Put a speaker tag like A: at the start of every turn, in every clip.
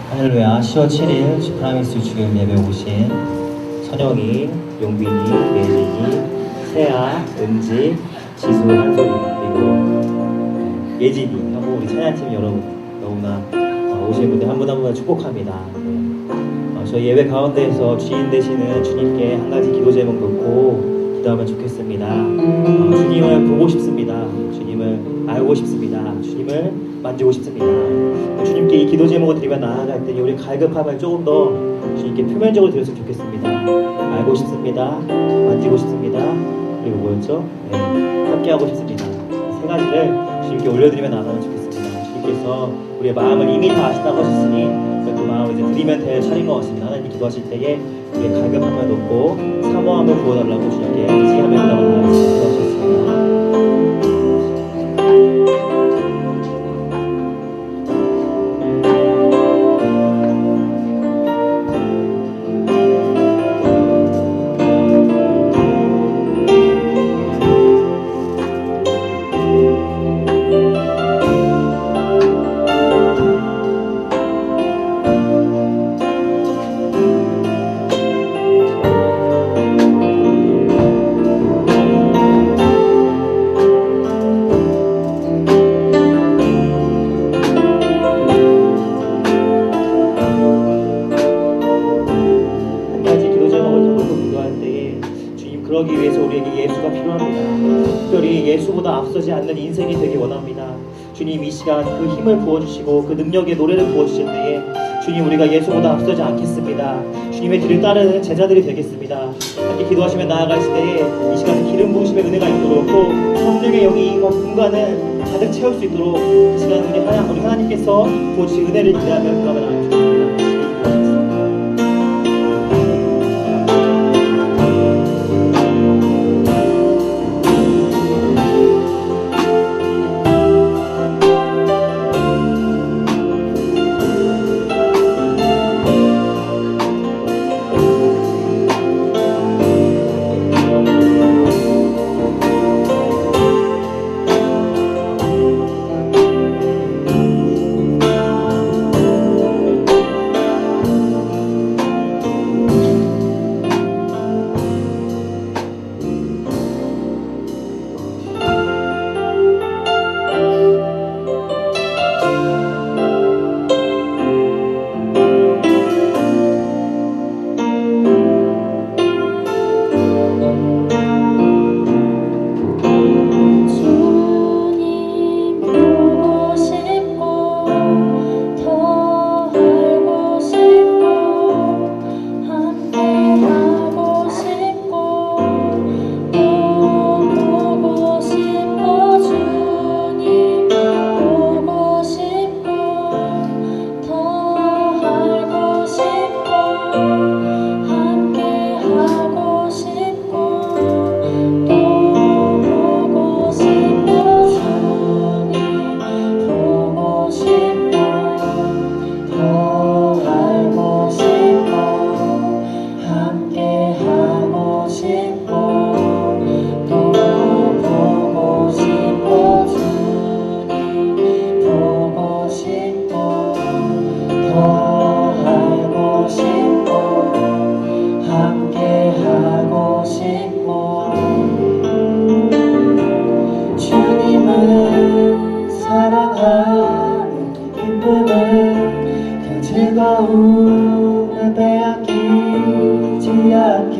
A: 할렐루야. 10월 7일 주프라미스 주일 예배 오신 선영이, 용빈이, 예진이, 세아, 은지, 지수, 한솔이, 그리고 예진이 하고 우리 찬양팀 여러분 너무나 오신 분들 한 분 한 분 축복합니다. 저희 예배 가운데에서 주인 되시는 주님께 한 가지 기도 제목 놓고 기도하면 좋겠습니다. 주님을 보고 싶습니다. 주님을 알고 싶습니다. 주님을 만지고 싶습니다. 주님께 이 기도 제목을 드리며 나아갈 때 우리 갈급함을 조금 더 주님께 표면적으로 드렸으면 좋겠습니다. 알고 싶습니다. 만지고 싶습니다. 그리고 뭐였죠? 함께하고 싶습니다. 세 가지를 주님께 올려드리며 나아가면 좋겠습니다. 주님께서 우리의 마음을 이미 다 아신다고 하셨으니 그 마음을 이제 드리면 될 차례인 것 같습니다. 하나님 기도하실 때에 우리의 갈급함을 놓고 사모함을 부어달라고 주님께 의지하며 기도하셨습니다. 그러기 위해서 우리에게 예수가 필요합니다. 특별히 예수보다 앞서지 않는 인생이 되기 원합니다. 주님 이 시간 그 힘을 부어주시고 그 능력의 노래를 부어주실 때에 주님 우리가 예수보다 앞서지 않겠습니다. 주님의 길을 따르는 제자들이 되겠습니다. 함께 기도하시며 나아가실 때에 이 시간 기름 부으심의 은혜가 있도록 또 성령의 영이 이 공간을 가득 채울 수 있도록 그 시간 우리 하나님께서 부어주신 은혜를 기대하며 기도하며 나아가십니다.
B: 즐거움을 빼앗기지 않게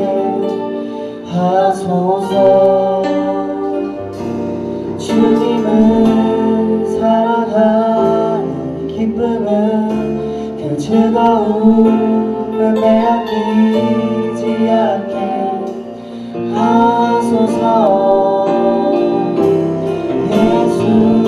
B: 하소서. 주님을 사랑하는 기쁨은 그 즐거움을 빼앗기지 않게 하소서. 예수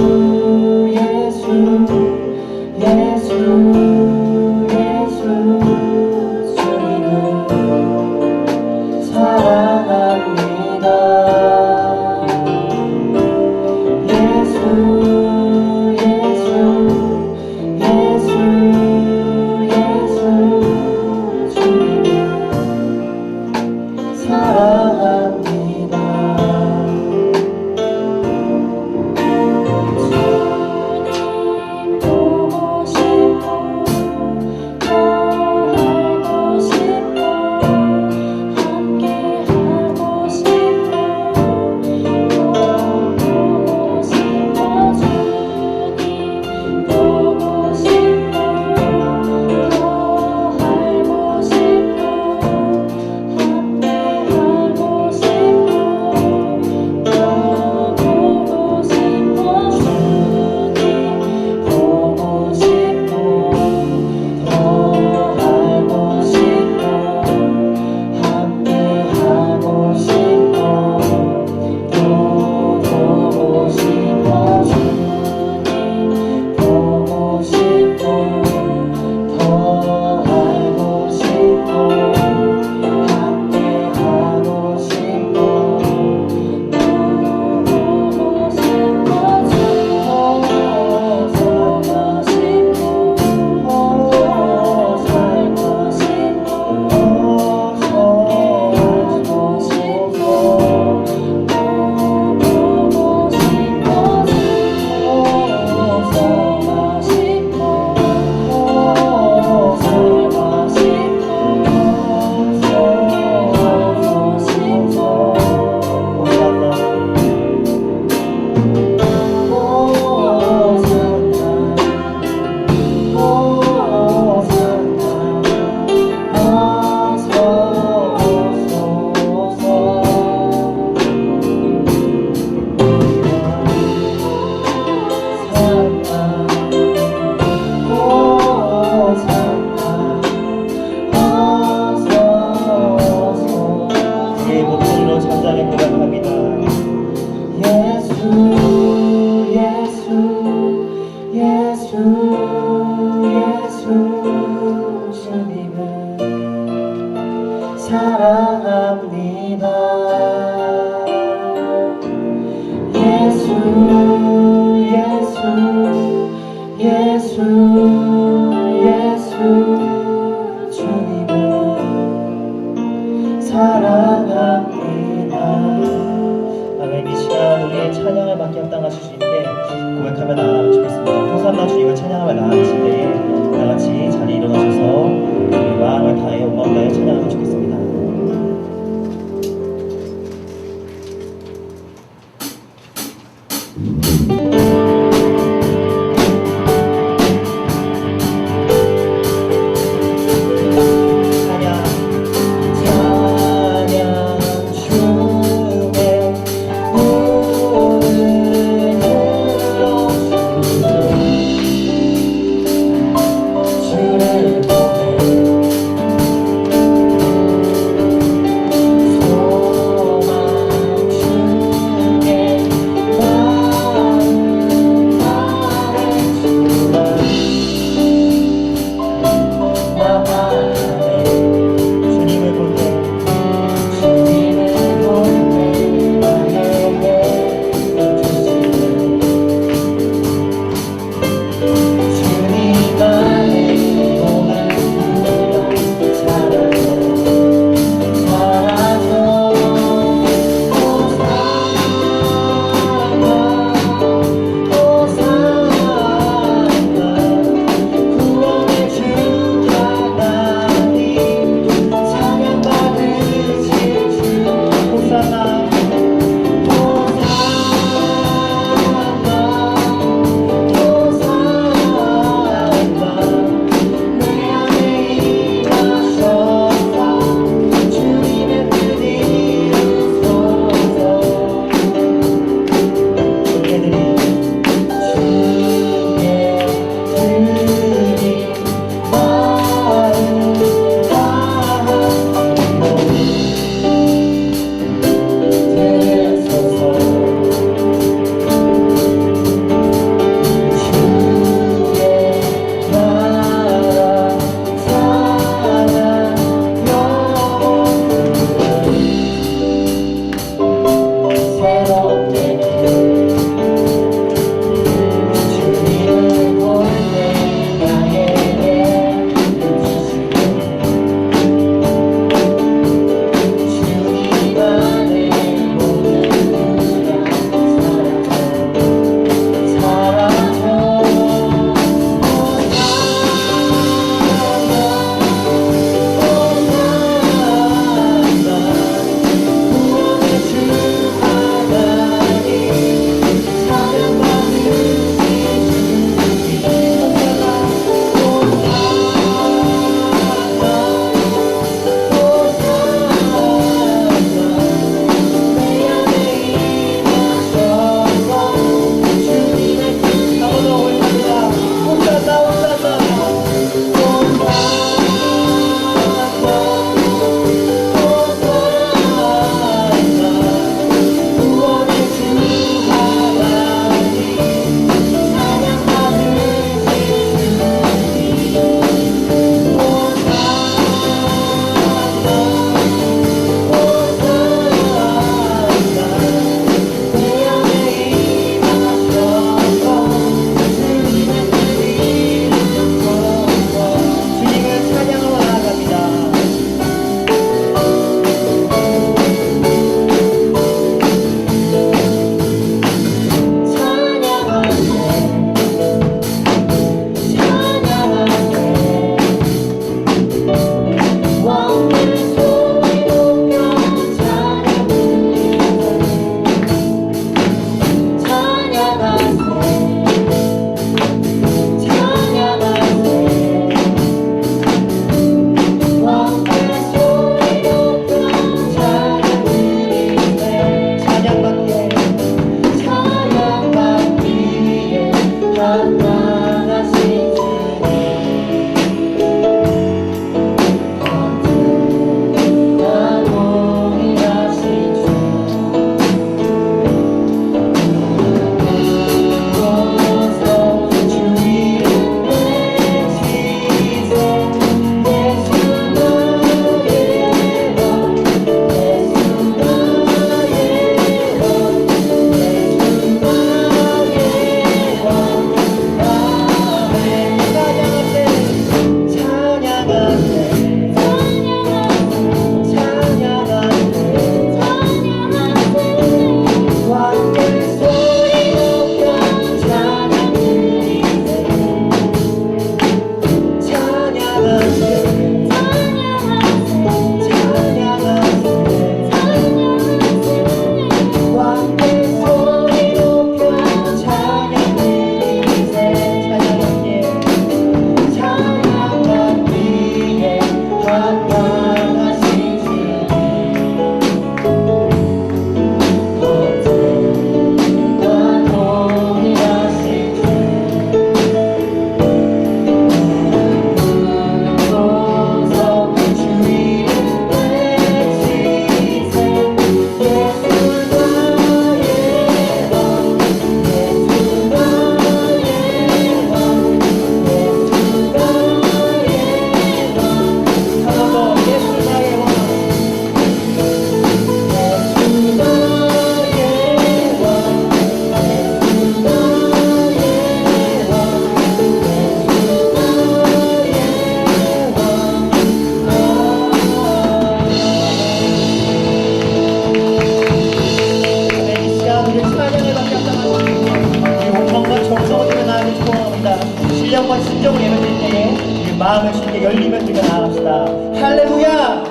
B: 마음을 주님께 열리며 드리며 나아갑시다. 할렐루야!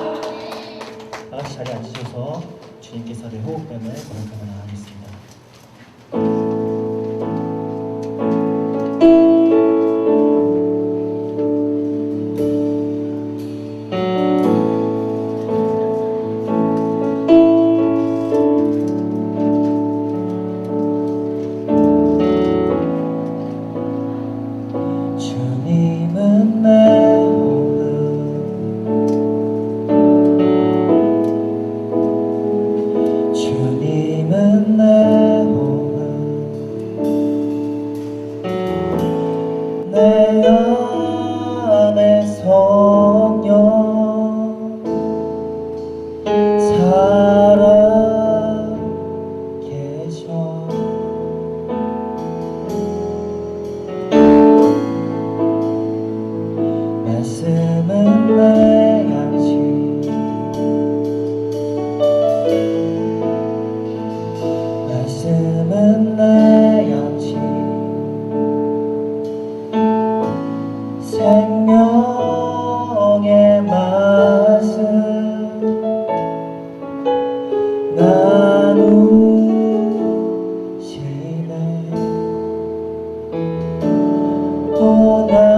B: 다 같이 자리에 앉으셔서 주님께서 내 호흡뱀을 고백하며 나아가겠습니다. 주님은 내 호흡, 주님은 내 호흡, 내 안에 성령 살아 계셔. 말씀은 내 양식, 말씀은 내 양식, 생명의 말씀 나누시네. 오 나의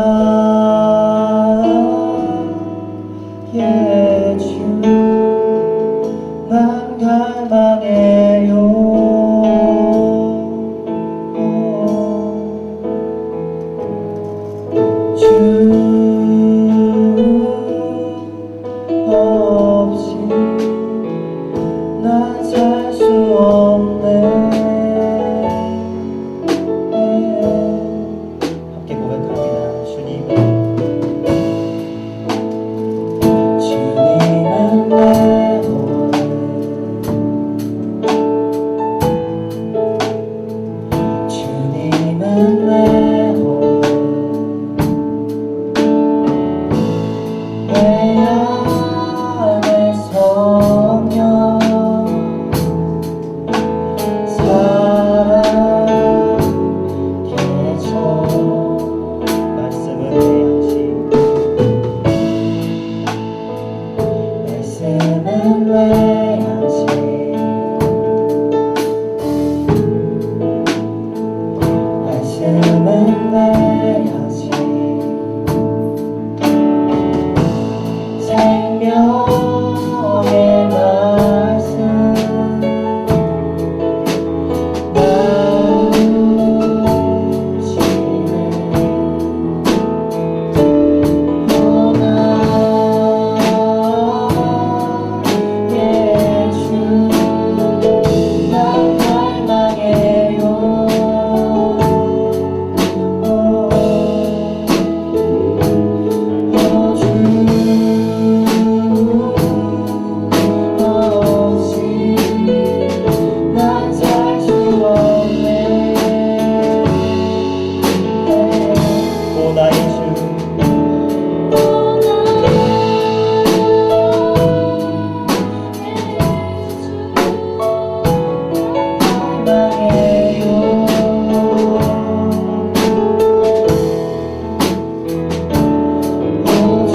B: 주, 난 갈망해요. 주 없이 난 살 수 없네. 함께 고백합니다. 주님은 내 호흡, 주님은 내 호흡, 내 안에 성령 살아 계셔. 말씀은 내 양식, 말씀은 내 양식, 말씀은 내 양식, 생명의 말씀 나누시네. 오 나의 주, 난 갈망해요. 주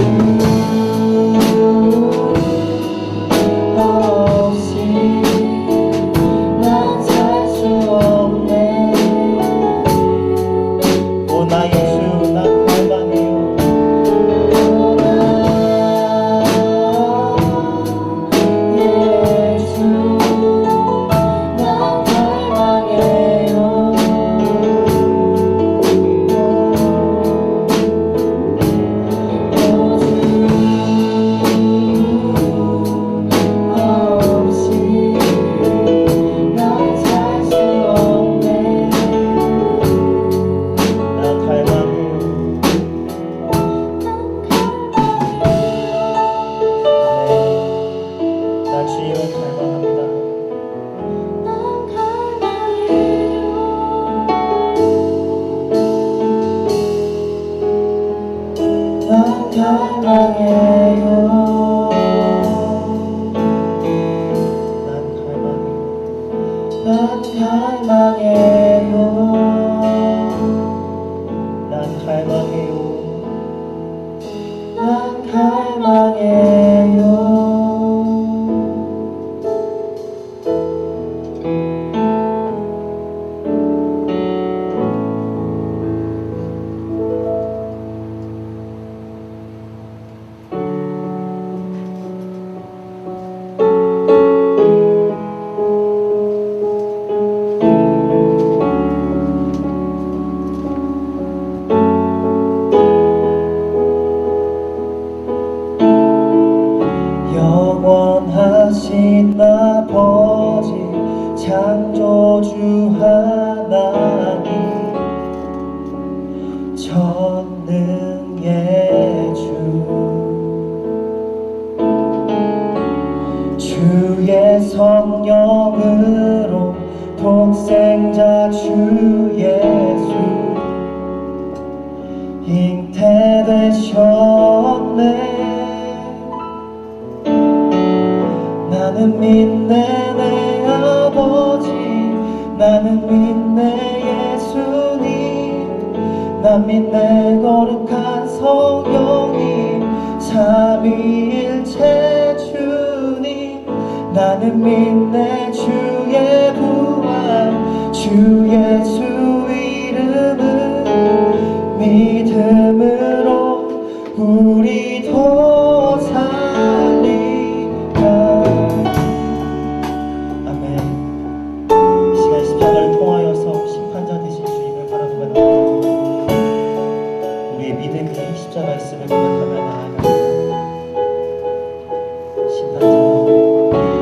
B: 없이 난 살 수 없네. 오 나의 주, 갈망해요. 난 갈망해요. 난 갈망해요. 영원하신 아버지 창조주 하나님 전능의 주 주의 성령으로 독생자 주 예수 잉태되셨네. 나는 믿네 내 아버지 나는 믿네 예수님 난 믿네 거룩한 성령님 삼위일체 주님 나는 믿네 주의 부활 주 예수 이름을 믿음으로 우리도 살리라. 십자가를 통하여서 심판자 되신 주님을 바라보며 나아갑니다. 우리의 믿음이 십자가 있음을 고백하며 나아갑니다.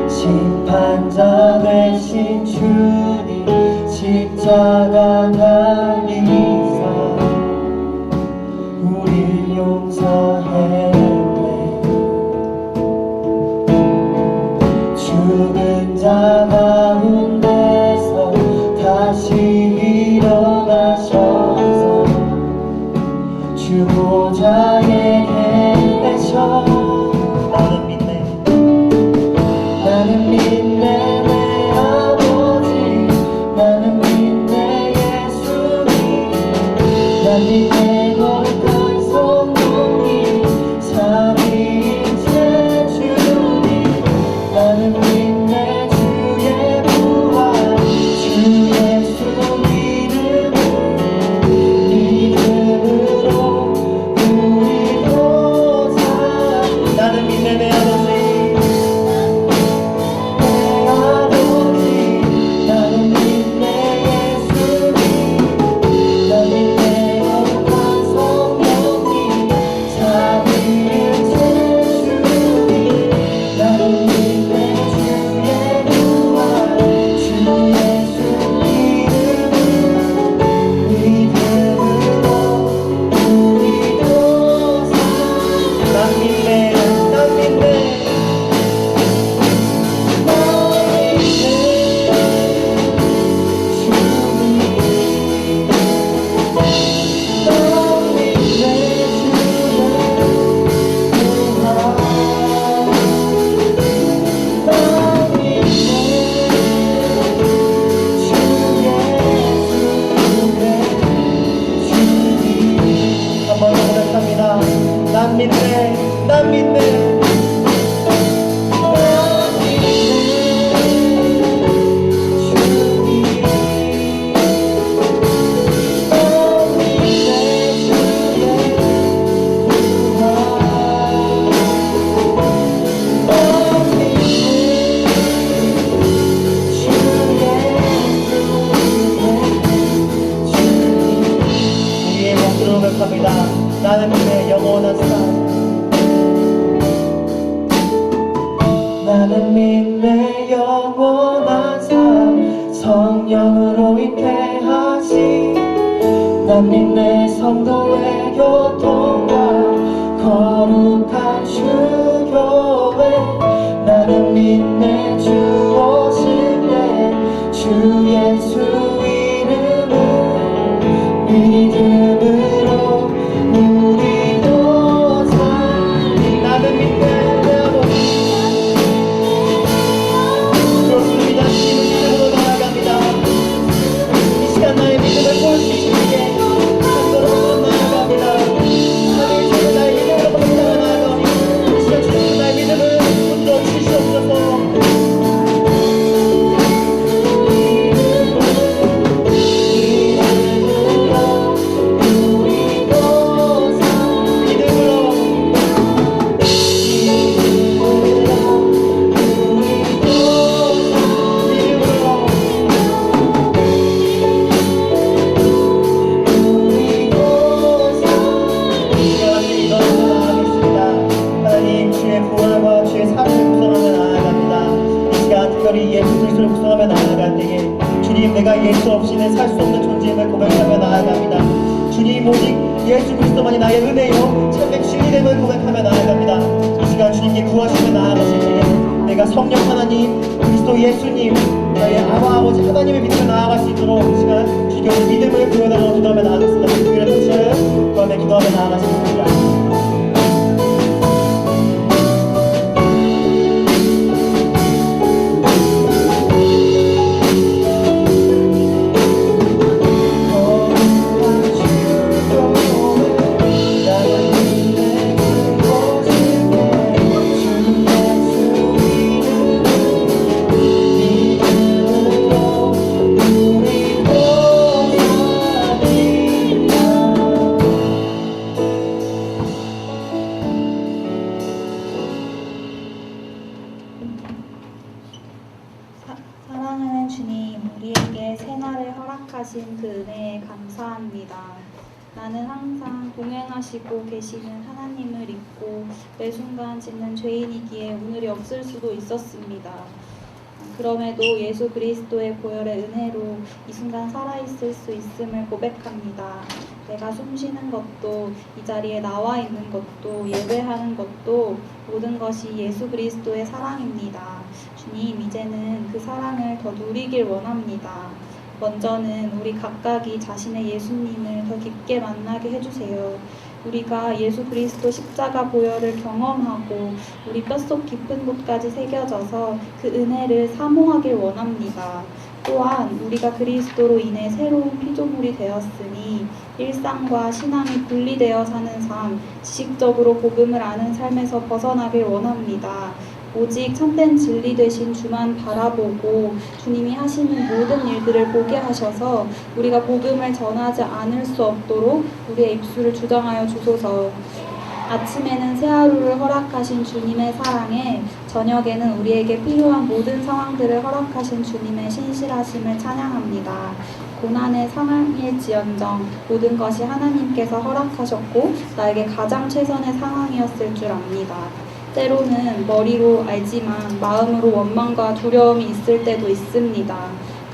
B: 심판자 되신 주님 십자가 달리사 우릴 용서했네. 죽은 자 가운데서 다시 일어나셔서 주보좌에 계셔. 나는 믿네 나는 믿네 내 아버지 나는 믿네 예수님 난 믿네 거룩한 성령님 삼위일체 주님 나는 믿네 주의 부활 주 예수 믿음으로 우리도 나는 믿네 내 아버지 나는 믿네 예수님 난 믿네 거룩한 성령님 삼위일체 주님 나는 믿네 주의 부활 주 예수 믿음으로 우리도 난 믿네 난 믿네 한번 고백합니다. 난 믿네 난 믿네 우리의 목소리로 고백합니다. 나는 믿네 영원한 삶 예수를 구성하며 나아갈 때에 주님, 내가 예수 없이는 살 수 없는 존재임을 고백하며 나아갑니다. 주님, 오직 예수 그리스도만이 나의 은혜요 참된 진리됨을 고백하며 나아갑니다. 이 시간 주님께 구하시며 나아가실 때에 내가 성령 하나님, 그리스도 예수님, 나의 아버지 하나님의 믿음을 나아갈 수 있도록 이 시간 주님께 우리 믿음을 보여달라고 기도하며 나아가겠습니다. 주님의 뜻을 구하며 기도하며 나아가시겠습니다.
C: 사랑하는 주님, 우리에게 생활을 허락하신 그 은혜에 감사합니다. 나는 항상 동행하시고 계시는 하나님을 잊고 매 순간 짓는 죄인이기에 오늘이 없을 수도 있었습니다. 그럼에도 예수 그리스도의 보혈의 은혜로 이 순간 살아있을 수 있음을 고백합니다. 내가 숨쉬는 것도, 이 자리에 나와 있는 것도, 예배하는 것도 모든 것이 예수 그리스도의 사랑입니다. 주님, 이제는 그 사랑을 더 누리길 원합니다. 먼저는 우리 각각이 자신의 예수님을 더 깊게 만나게 해주세요. 우리가 예수 그리스도 십자가 보혈을 경험하고 우리 뼛속 깊은 곳까지 새겨져서 그 은혜를 사모하길 원합니다. 또한 우리가 그리스도로 인해 새로운 피조물이 되었으니 일상과 신앙이 분리되어 사는 삶, 지식적으로 복음을 아는 삶에서 벗어나길 원합니다. 오직 참된 진리 되신 주만 바라보고 주님이 하시는 모든 일들을 보게 하셔서 우리가 복음을 전하지 않을 수 없도록 우리의 입술을 주장하여 주소서. 아침에는 새 하루를 허락하신 주님의 사랑에, 저녁에는 우리에게 필요한 모든 상황들을 허락하신 주님의 신실하심을 찬양합니다. 고난의 상황일지언정 모든 것이 하나님께서 허락하셨고 나에게 가장 최선의 상황이었을 줄 압니다. 때로는 머리로 알지만 마음으로 원망과 두려움이 있을 때도 있습니다.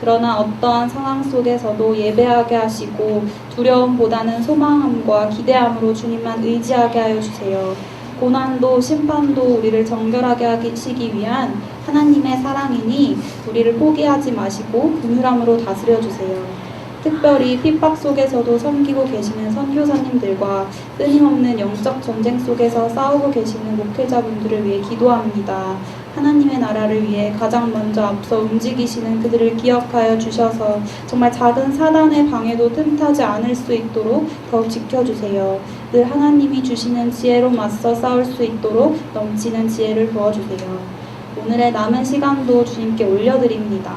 C: 그러나 어떠한 상황 속에서도 예배하게 하시고 두려움보다는 소망함과 기대함으로 주님만 의지하게 하여 주세요. 고난도 심판도 우리를 정결하게 하시기 위한 하나님의 사랑이니 우리를 포기하지 마시고 긍휼함으로 다스려 주세요. 특별히 핍박 속에서도 섬기고 계시는 선교사님들과 끊임없는 영적 전쟁 속에서 싸우고 계시는 목회자분들을 위해 기도합니다. 하나님의 나라를 위해 가장 먼저 앞서 움직이시는 그들을 기억하여 주셔서 정말 작은 사단의 방해도 틈타지 않을 수 있도록 더욱 지켜주세요. 늘 하나님이 주시는 지혜로 맞서 싸울 수 있도록 넘치는 지혜를 부어주세요. 오늘의 남은 시간도 주님께 올려드립니다.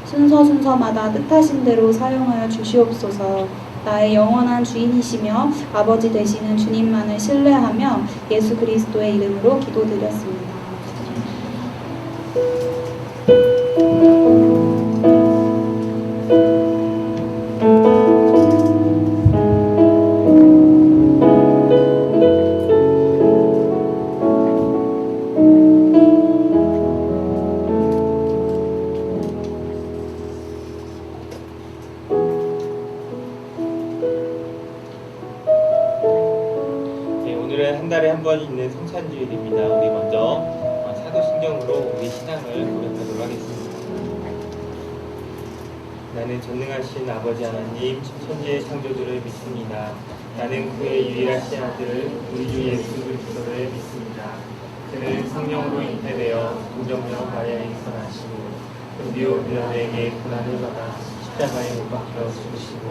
C: 순서마다 뜻하신 대로 사용하여 주시옵소서. 나의 영원한 주인이시며 아버지 되시는 주님만을 신뢰하며 예수 그리스도의 이름으로 기도드렸습니다.
A: 오늘은 한 달에 한 번 있는 성찬주일입니다. 우리 먼저 사도신경으로 우리 신앙을 고백하도록 하겠습니다. 나는 전능하신 아버지 하나님 천지의 창조주를 믿습니다. 나는 그의 유일하신 아들 우리 주 예수 그리스도를 믿습니다. 그는 성령으로 잉태되어 동정녀 마리아에게서 나시고 본디오 빌라도에게 고난을 받아 십자가에 못 박혀 죽으시고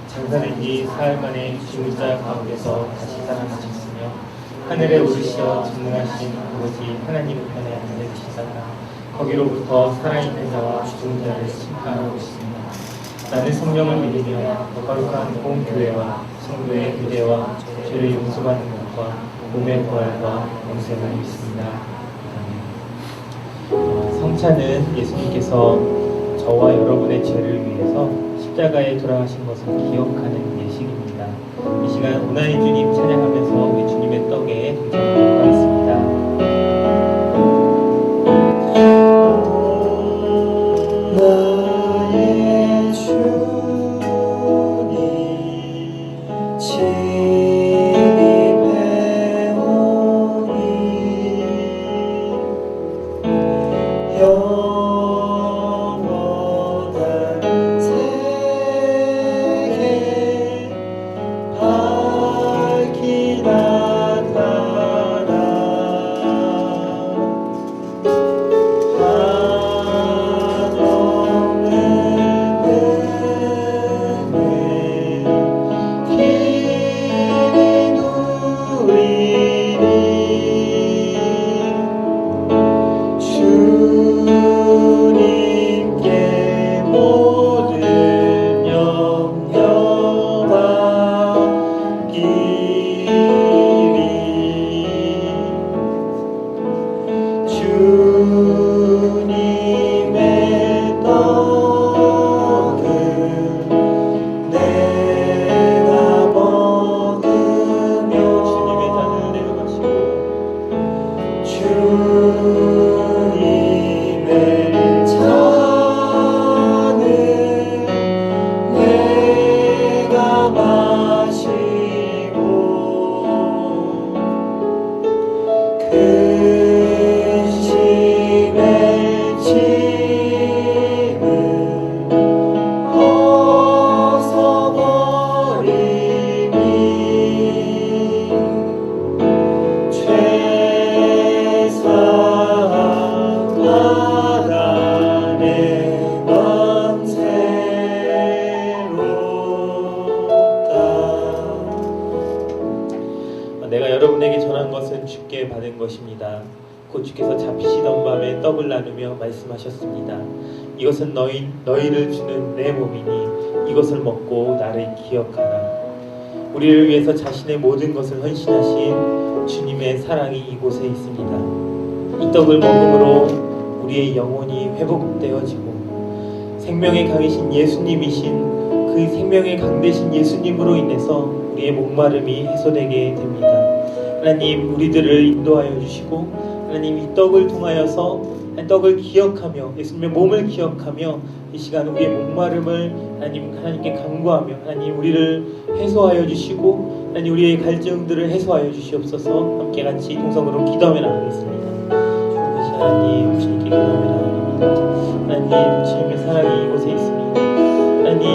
A: 장사된 지 사흘 만에 죽은 자 가운데서 다시 살아나셨으며 하늘에 오르시어 전능하신 아버지 하나님 우편에 앉으시다가 거기로부터 살아있는 자와 죽은 자를 심판하고 있습니다. 나는 성령을 믿으며 거룩한 공교회와 성도의 교제와 죄를 용서받는 것과 몸의 부활과 영생을 믿습니다. 성찬은 예수님께서 저와 여러분의 죄를 위해서 십자가에 돌아가신 것을 기억하는 예식입니다. 이 시간 고난의 주님 찬양하면서 우리 주님의 떡에 동참하도록 하겠습니다.
B: 근심의 짐을 벗어버리니 죄사함받아 내 맘 새롭다.
D: 내가 여러분에게 전한 것은 주께 받은 것입니다. 곧 주께서 잡히시던 밤에 떡을 나누며 말씀하셨습니다. 이것은 너희를 주는 내 몸이니 이것을 먹고 나를 기억하라. 우리를 위해서 자신의 모든 것을 헌신하신 주님의 사랑이 이곳에 있습니다. 이 떡을 먹음으로 우리의 영혼이 회복되어지고 생명의 강이신 예수님이신 그 생명의 강대신 예수님으로 인해서 우리의 목마름이 해소되게 됩니다. 하나님, 우리들을 인도하여 주시고 하나님, 이 떡을 통하여서 떡을 기억하며 예수님의 몸을 기억하며 이 시간 우리의 목마름을 하나님께 간구하며 하나님, 우리를 해소하여 주시고 하나님, 우리의 갈증들을 해소하여 주시옵소서. 함께 같이 동성으로 기도하며 나가겠습니다. 하나님, 주님께 기도하며 나갑니다. 하나님, 주님의 사랑이 이곳에 있습니다. 하나님,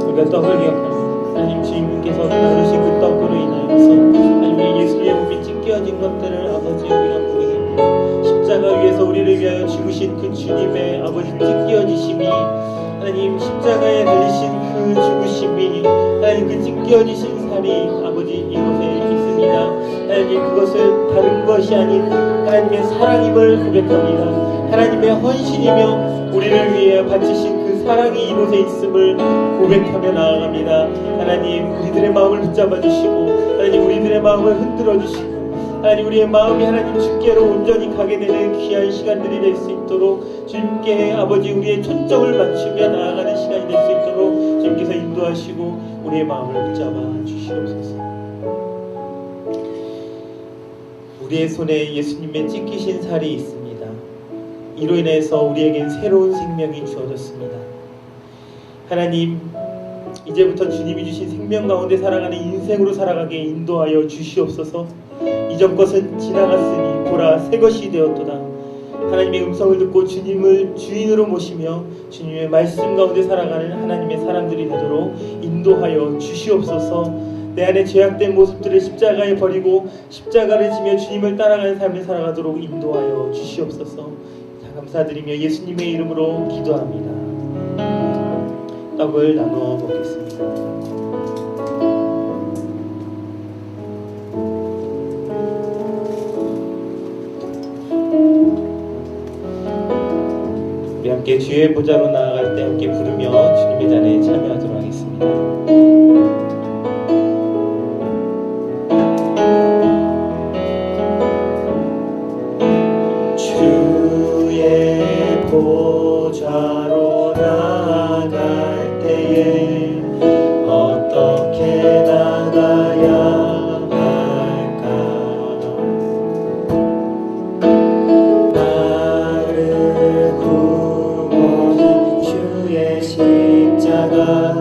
D: 우리가 떡을 기억합니다. 하나님, 주님께서 나누신 그 떡으로 인하여서 하나님, 예수님의 몸이 찢겨진 것들을 아버지 우리가 보게 됩니다. 십자가 위에서 우리를 위하여 죽으신 그 주님의 아버지 찢겨지심이 하나님, 십자가에 달리신 그 죽으심이 하나님, 그 찢겨지신 살이 아버지 이곳에 있습니다. 하나님, 그것은 다른 것이 아닌 하나님의 사랑임을 고백합니다. 하나님의 헌신이며 우리를 위해 바치신 그 사랑이 이곳에 있음을 고백하며 나아갑니다. 하나님, 우리들의 마음을 붙잡아 주시고 하나님, 우리들의 마음을 흔들어 주시고 하나님, 우리의 마음이 하나님 주께로 온전히 가게 되는 귀한 시간들이 될 수 있도록 주님께 아버지 우리의 초점을 맞추며 나아가는 시간이 될 수 있도록 주님께서 인도하시고 우리의 마음을 붙잡아 주시옵소서. 우리의 손에 예수님의 찢기신 살이 있습니다. 이로 인해서 우리에겐 새로운 생명이 주어졌습니다. 하나님, 이제부터 주님이 주신 생명 가운데 살아가는 인생으로 살아가게 인도하여 주시옵소서. 이전 것은 지나갔으니 보라, 새 것이 되었도다. 하나님의 음성을 듣고 주님을 주인으로 모시며 주님의 말씀 가운데 살아가는 하나님의 사람들이 되도록 인도하여 주시옵소서. 내 안에 죄악된 모습들을 십자가에 버리고 십자가를 지며 주님을 따라가는 삶을 살아가도록 인도하여 주시옵소서. 자, 감사드리며 예수님의 이름으로 기도합니다. 떡을 나누어 먹겠습니다. 우리 함께 주의 보좌로 나아갈 때 함께 부르며 주님의 잔에 참여하도록 하겠습니다.
B: 주의 보좌로 나아갈 때에 어떻게 나가야 할까? 나를 구원하신 주의 십자가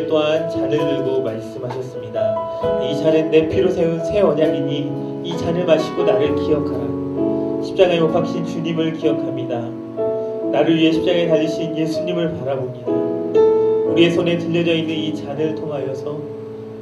D: 또한 잔을 들고 말씀하셨습니다. 이 잔은 내 피로 세운 새 언약이니 이 잔을 마시고 나를 기억하라. 십자가에 못 박힌 주님을 기억합니다. 나를 위해 십자가에 달리신 예수님을 바라봅니다. 우리의 손에 들려져 있는 이 잔을 통하여서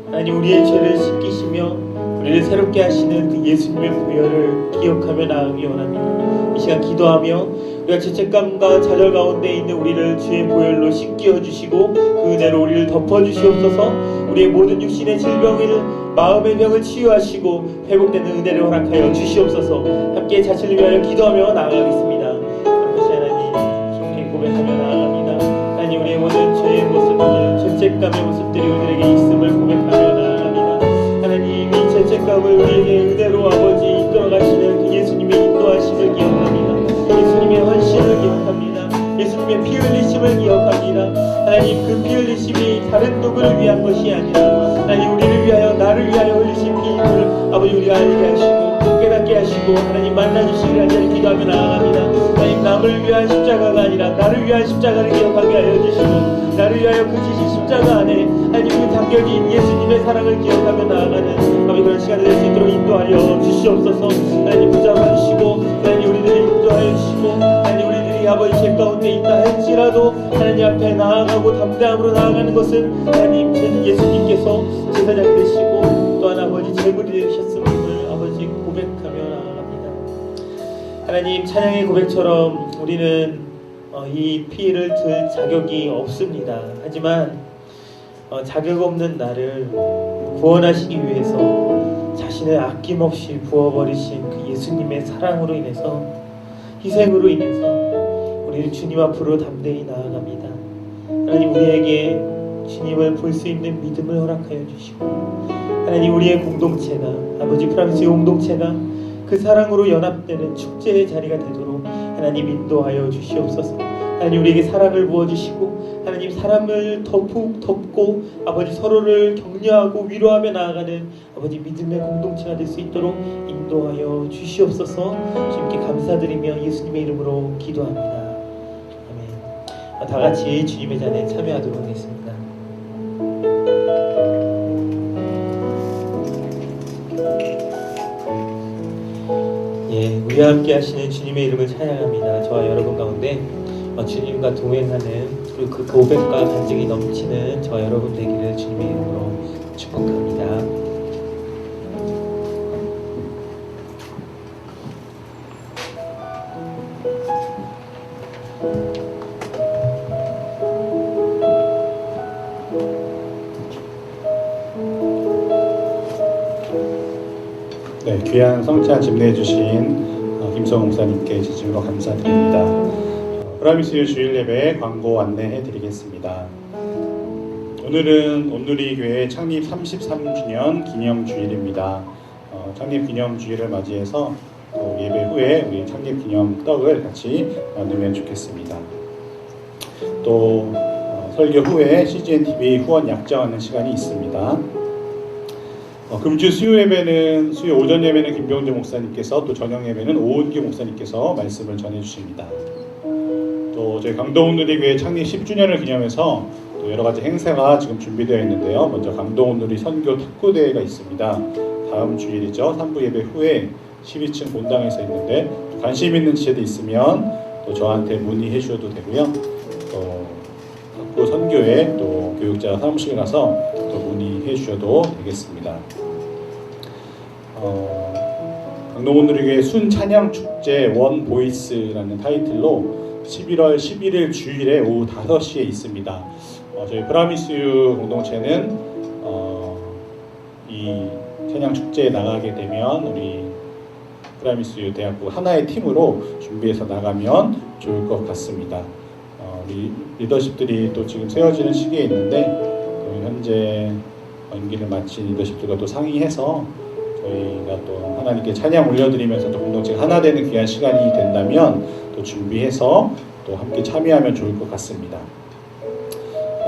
D: 하나님 우리의 죄를 씻기시며 우리를 새롭게 하시는 그 예수님의 보혈을 기억하며 나아가기 원합니다. 이 시간 기도하며 우리가 죄책감과 좌절 가운데 있는 우리를 주의 보혈로 씻겨 주시고 그 은혜로 우리를 덮어 주시옵소서. 우리의 모든 육신의 질병을 마음의 병을 치유하시고 회복되는 은혜를 허락하여 주시옵소서. 함께 자신을 위하여 기도하며 나아가겠습니다. 그것이 하나님 속히 고백하며 나아갑니다. 하나님 우리의 모든 죄의 모습들 죄책감의 모습들이 우리에게 있음을 고백하며 나아갑니다. 하나님 이 죄책감을 우리에게 은혜로 아버지 이끌어가시는 그 예수님의 인도하심을 기억합니다. 예수님의 헌신을 기억합니다. 예수님의 피 흘리심을 기억합니다. 하나님 그 피 흘리심이 다른 누구를 위한 것이 아니라 하나님 우리를 위하여 나를 위하여 흘리신 피임을 아버지 우리가 알게 하시고 깨닫게 하시고 하나님 만나주시기를 간절히 기도하며 나아갑니다. 하나님 남을 위한 십자가가 아니라 나를 위한 십자가를 기억하게 하여 주시고 나를 위하여 그 지신 십자가 안에 하나님 그 담겨진 예수님의 사랑을 기억하며 나아가는 아버지 그런 시간이 될 수 있도록 인도하여 주시옵소서. 하나님 붙잡아 주시고 하나님 우리들을 인도하여 주시고 하나님 우리들이 아버지 죄 가운데 있다 할지라도 하나님 앞에 나아가고 담대함으로 나아가는 것은 하나님 예수님께서 제사장이 되시고 또한 아버지 제물이 되셨음을 아버지 고백하며 나아갑니다. 하나님 찬양의 고백처럼 우리는 이 피를 들 자격이 없습니다. 하지만 자격 없는 나를 구원하시기 위해서 자신을 아낌없이 부어버리신 그 예수님의 사랑으로 인해서 희생으로 인해서 우리는 주님 앞으로 담대히 나아갑니다. 하나님 우리에게 주님을 볼 수 있는 믿음을 허락하여 주시고 하나님 우리의 공동체가 아버지 프랑스의 공동체가 그 사랑으로 연합되는 축제의 자리가 되도록 하나님 인도하여 주시옵소서. 하나님 우리에게 사랑을 부어주시고 하나님 사람을 덮고 아버지 서로를 격려하고 위로하며 나아가는 아버지 믿음의 공동체가 될 수 있도록 인도하여 주시옵소서. 주님께 감사드리며 예수님의 이름으로 기도합니다. 아멘. 다 같이 주님의 잔에 참여하도록 하겠습니다. 예, 우리와 함께 하시는 주님의 이름을 찬양합니다. 저와 여러분 가운데 주님과 동행하는 그리고 그 고백과 간증이 넘치는 저와 여러분 되기를 주님의 이름으로 축복합니다.
E: 네, 귀한 성찬 집례해 주신 김성웅 목사님께 진심으로 감사드립니다. 프라미스 주일 예배 광고 안내해 드리겠습니다. 오늘은 온누리 교회 창립 33주년 기념 주일입니다. 창립 기념 주일을 맞이해서 또 예배 후에 우리 창립 기념 떡을 같이 나누면 좋겠습니다. 또 설교 후에 CGN TV 후원 약정하는 시간이 있습니다. 금주 수요 예배는 수요 오전 예배는 김병재 목사님께서 또 저녁 예배는 오은규 목사님께서 말씀을 전해 주십니다. 또 저희 강동온누리교회 창립 10주년을 기념해서 또 여러 가지 행사가 지금 준비되어 있는데요. 먼저 강동온누리 선교 탁구대회가 있습니다. 다음 주일이죠. 3부 예배 후에 12층 본당에서 있는데 관심 있는 지체도 있으면 또 저한테 문의해 주셔도 되고요. 또 탁구 선교회 또 교육자 사무실 가서 또 문의해 주셔도 되겠습니다. 강동온누리교회 순찬양축제 원보이스라는 타이틀로 11월 11일 주일에 오후 5시에 있습니다. 저희 프라미스유 공동체는 이 찬양축제에 나가게 되면 우리 프라미스유 대학부 하나의 팀으로 준비해서 나가면 좋을 것 같습니다. 우리 리더십들이 또 지금 세워지는 시기에 있는데 현재 연기를 마친 리더십들과 또 상의해서 저희가 또 하나님께 찬양 올려드리면서 또 공동체가 하나 되는 귀한 시간이 된다면 또 준비해서 또 함께 참여하면 좋을 것 같습니다.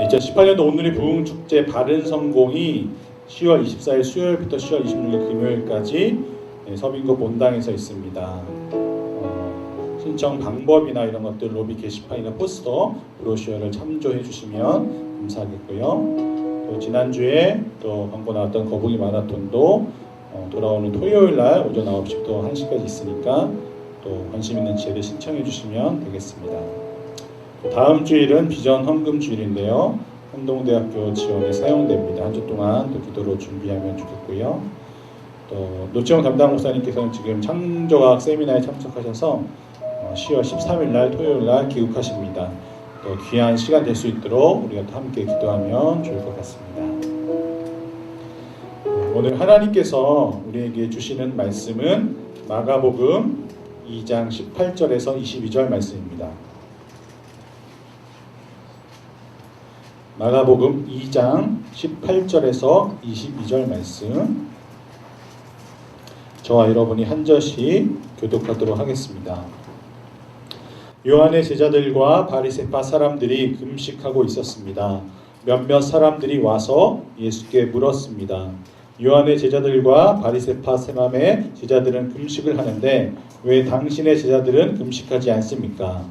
E: 2018년도 온누리 부흥축제 바른 성공이 10월 24일 수요일부터 10월 26일 금요일까지 서빙고 본당에서 있습니다. 신청 방법이나 이런 것들 로비 게시판이나 포스터, 브로셔를 참조해 주시면 감사하겠고요. 또 지난주에 또 광고 나왔던 거북이 마라톤도 돌아오는 토요일 날 오전 9시부터 1시까지 있으니까 또 관심 있는 지혜를 신청해 주시면 되겠습니다. 또 다음 주일은 비전 헌금 주일인데요. 한동대학교 지원에 사용됩니다. 한 주 동안 또 기도로 준비하면 좋겠고요. 또 노치영 담당 목사님께서는 지금 창조학 세미나에 참석하셔서 10월 13일 날 토요일 날 귀국하십니다. 또 귀한 시간 될 수 있도록 우리가 또 함께 기도하면 좋을 것 같습니다. 오늘 하나님께서 우리에게 주시는 말씀은 마가복음 2장 18절에서 22절 말씀입니다. 마가복음 2장 18절에서 22절 말씀, 저와 여러분이 한 절씩 교독하도록 하겠습니다. 요한의 제자들과 바리새파 사람들이 금식하고 있었습니다. 몇몇 사람들이 와서 예수께 물었습니다. 요한의 제자들과 바리새파 세맘의 제자들은 금식을 하는데 왜 당신의 제자들은 금식하지 않습니까?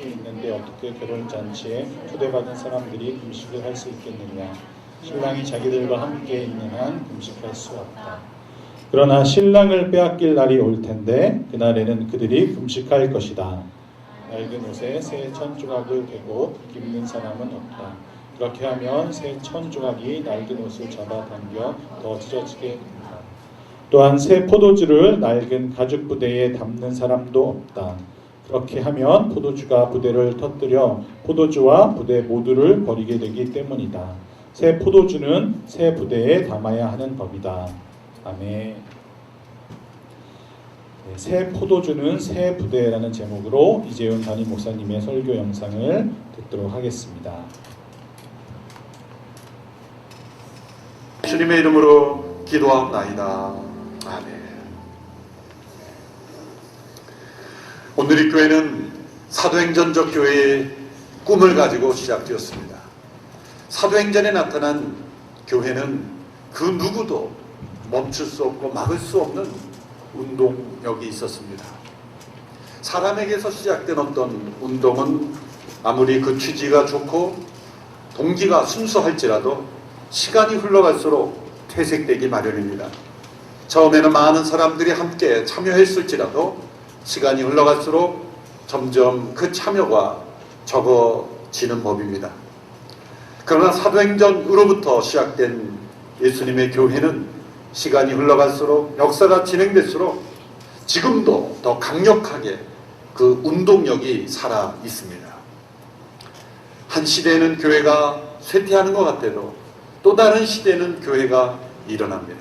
E: 있는데 어떻게 결혼잔치에 초대받은 사람들이 금식을 할 수 있겠느냐? 신랑이 자기들과 함께 있는 한 금식할 수 없다. 그러나 신랑을 빼앗길 날이 올 텐데 그날에는 그들이 금식할 것이다. 낡은 옷에 새 천조각을 대고 입는 사람은 없다. 그렇게 하면 새 천조각이 낡은 옷을 잡아당겨 더 찢어지게 된다. 또한 새 포도주를 낡은 가죽 부대에 담는 사람도 없다. 그렇게 하면 포도주가 부대를 터뜨려 포도주와 부대 모두를 버리게 되기 때문이다. 새 포도주는 새 부대에 담아야 하는 법이다. 아멘. 새 포도주는 새 부대라는 제목으로 이재훈 담임 목사님의 설교 영상을 듣도록 하겠습니다.
F: 주님의 이름으로 기도하옵나이다. 아멘. 오늘 이 교회는 사도행전적 교회의 꿈을 가지고 시작되었습니다. 사도행전에 나타난 교회는 그 누구도 멈출 수 없고 막을 수 없는 운동력이 있었습니다. 사람에게서 시작된 어떤 운동은 아무리 그 취지가 좋고 동기가 순수할지라도 시간이 흘러갈수록 퇴색되기 마련입니다. 처음에는 많은 사람들이 함께 참여했을지라도 시간이 흘러갈수록 점점 그 참여가 적어지는 법입니다. 그러나 사도행전으로부터 시작된 예수님의 교회는 시간이 흘러갈수록 역사가 진행될수록 지금도 더 강력하게 그 운동력이 살아 있습니다. 한 시대에는 교회가 쇠퇴하는 것 같아도 또 다른 시대에는 교회가 일어납니다.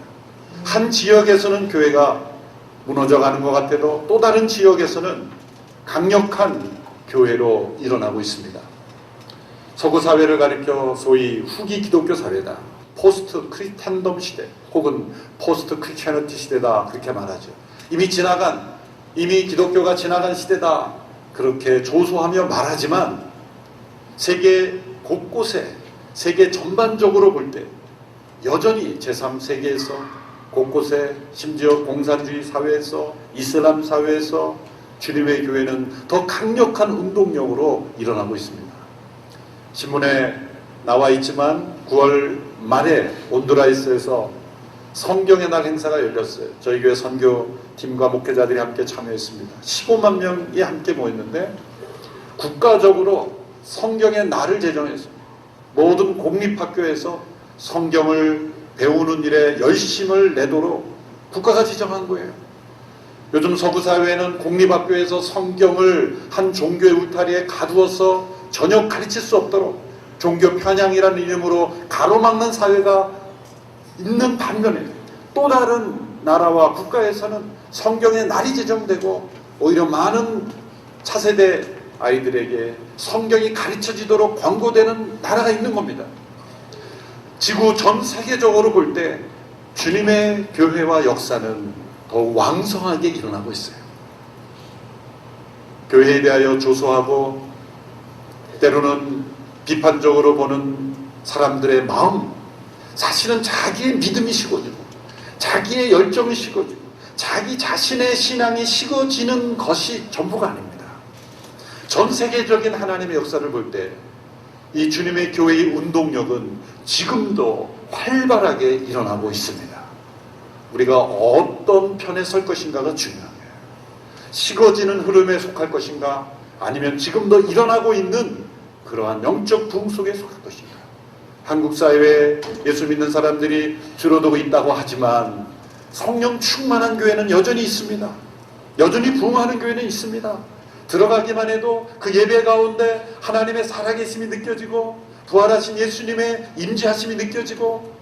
F: 한 지역에서는 교회가 무너져가는 것 같아도 또 다른 지역에서는 강력한 교회로 일어나고 있습니다. 서구 사회를 가리켜 소위 후기 기독교 사회다, 포스트 크리스찬덤 시대 혹은 포스트 크리스찬티 시대다 그렇게 말하죠. 이미 기독교가 지나간 시대다 그렇게 조소하며 말하지만 세계 곳곳에, 세계 전반적으로 볼 때 여전히 제3세계에서 곳곳에, 심지어 공산주의 사회에서, 이슬람 사회에서 주님의 교회는 더 강력한 운동력으로 일어나고 있습니다. 신문에 나와 있지만 9월 말에 온두라이스에서 성경의 날 행사가 열렸어요. 저희 교회 선교팀과 목회자들이 함께 참여했습니다. 15만 명이 함께 모였는데 국가적으로 성경의 날을 제정했습니다. 모든 공립학교에서 성경을 배우는 일에 열심을 내도록 국가가 지정한 거예요. 요즘 서구사회는 공립학교에서 성경을 한 종교의 울타리에 가두어서 전혀 가르칠 수 없도록 종교 편향이라는 이름으로 가로막는 사회가 있는 반면에 또 다른 나라와 국가에서는 성경의 날이 제정되고 오히려 많은 차세대 아이들에게 성경이 가르쳐지도록 권고되는 나라가 있는 겁니다. 지구 전 세계적으로 볼 때 주님의 교회와 역사는 더 왕성하게 일어나고 있어요. 교회에 대하여 조소하고 때로는 비판적으로 보는 사람들의 마음, 사실은 자기의 믿음이 식어지고 자기의 열정이 식어지고 자기 자신의 신앙이 식어지는 것이 전부가 아닙니다. 전 세계적인 하나님의 역사를 볼 때 이 주님의 교회의 운동력은 지금도 활발하게 일어나고 있습니다. 우리가 어떤 편에 설 것인가가 중요한 거예요. 식어지는 흐름에 속할 것인가, 아니면 지금도 일어나고 있는 그러한 영적 부흥 속에 속할 것인가. 한국 사회에 예수 믿는 사람들이 줄어들고 있다고 하지만 성령 충만한 교회는 여전히 있습니다. 여전히 부흥하는 교회는 있습니다. 들어가기만 해도 그 예배 가운데 하나님의 살아계심이 느껴지고 부활하신 예수님의 임재하심이 느껴지고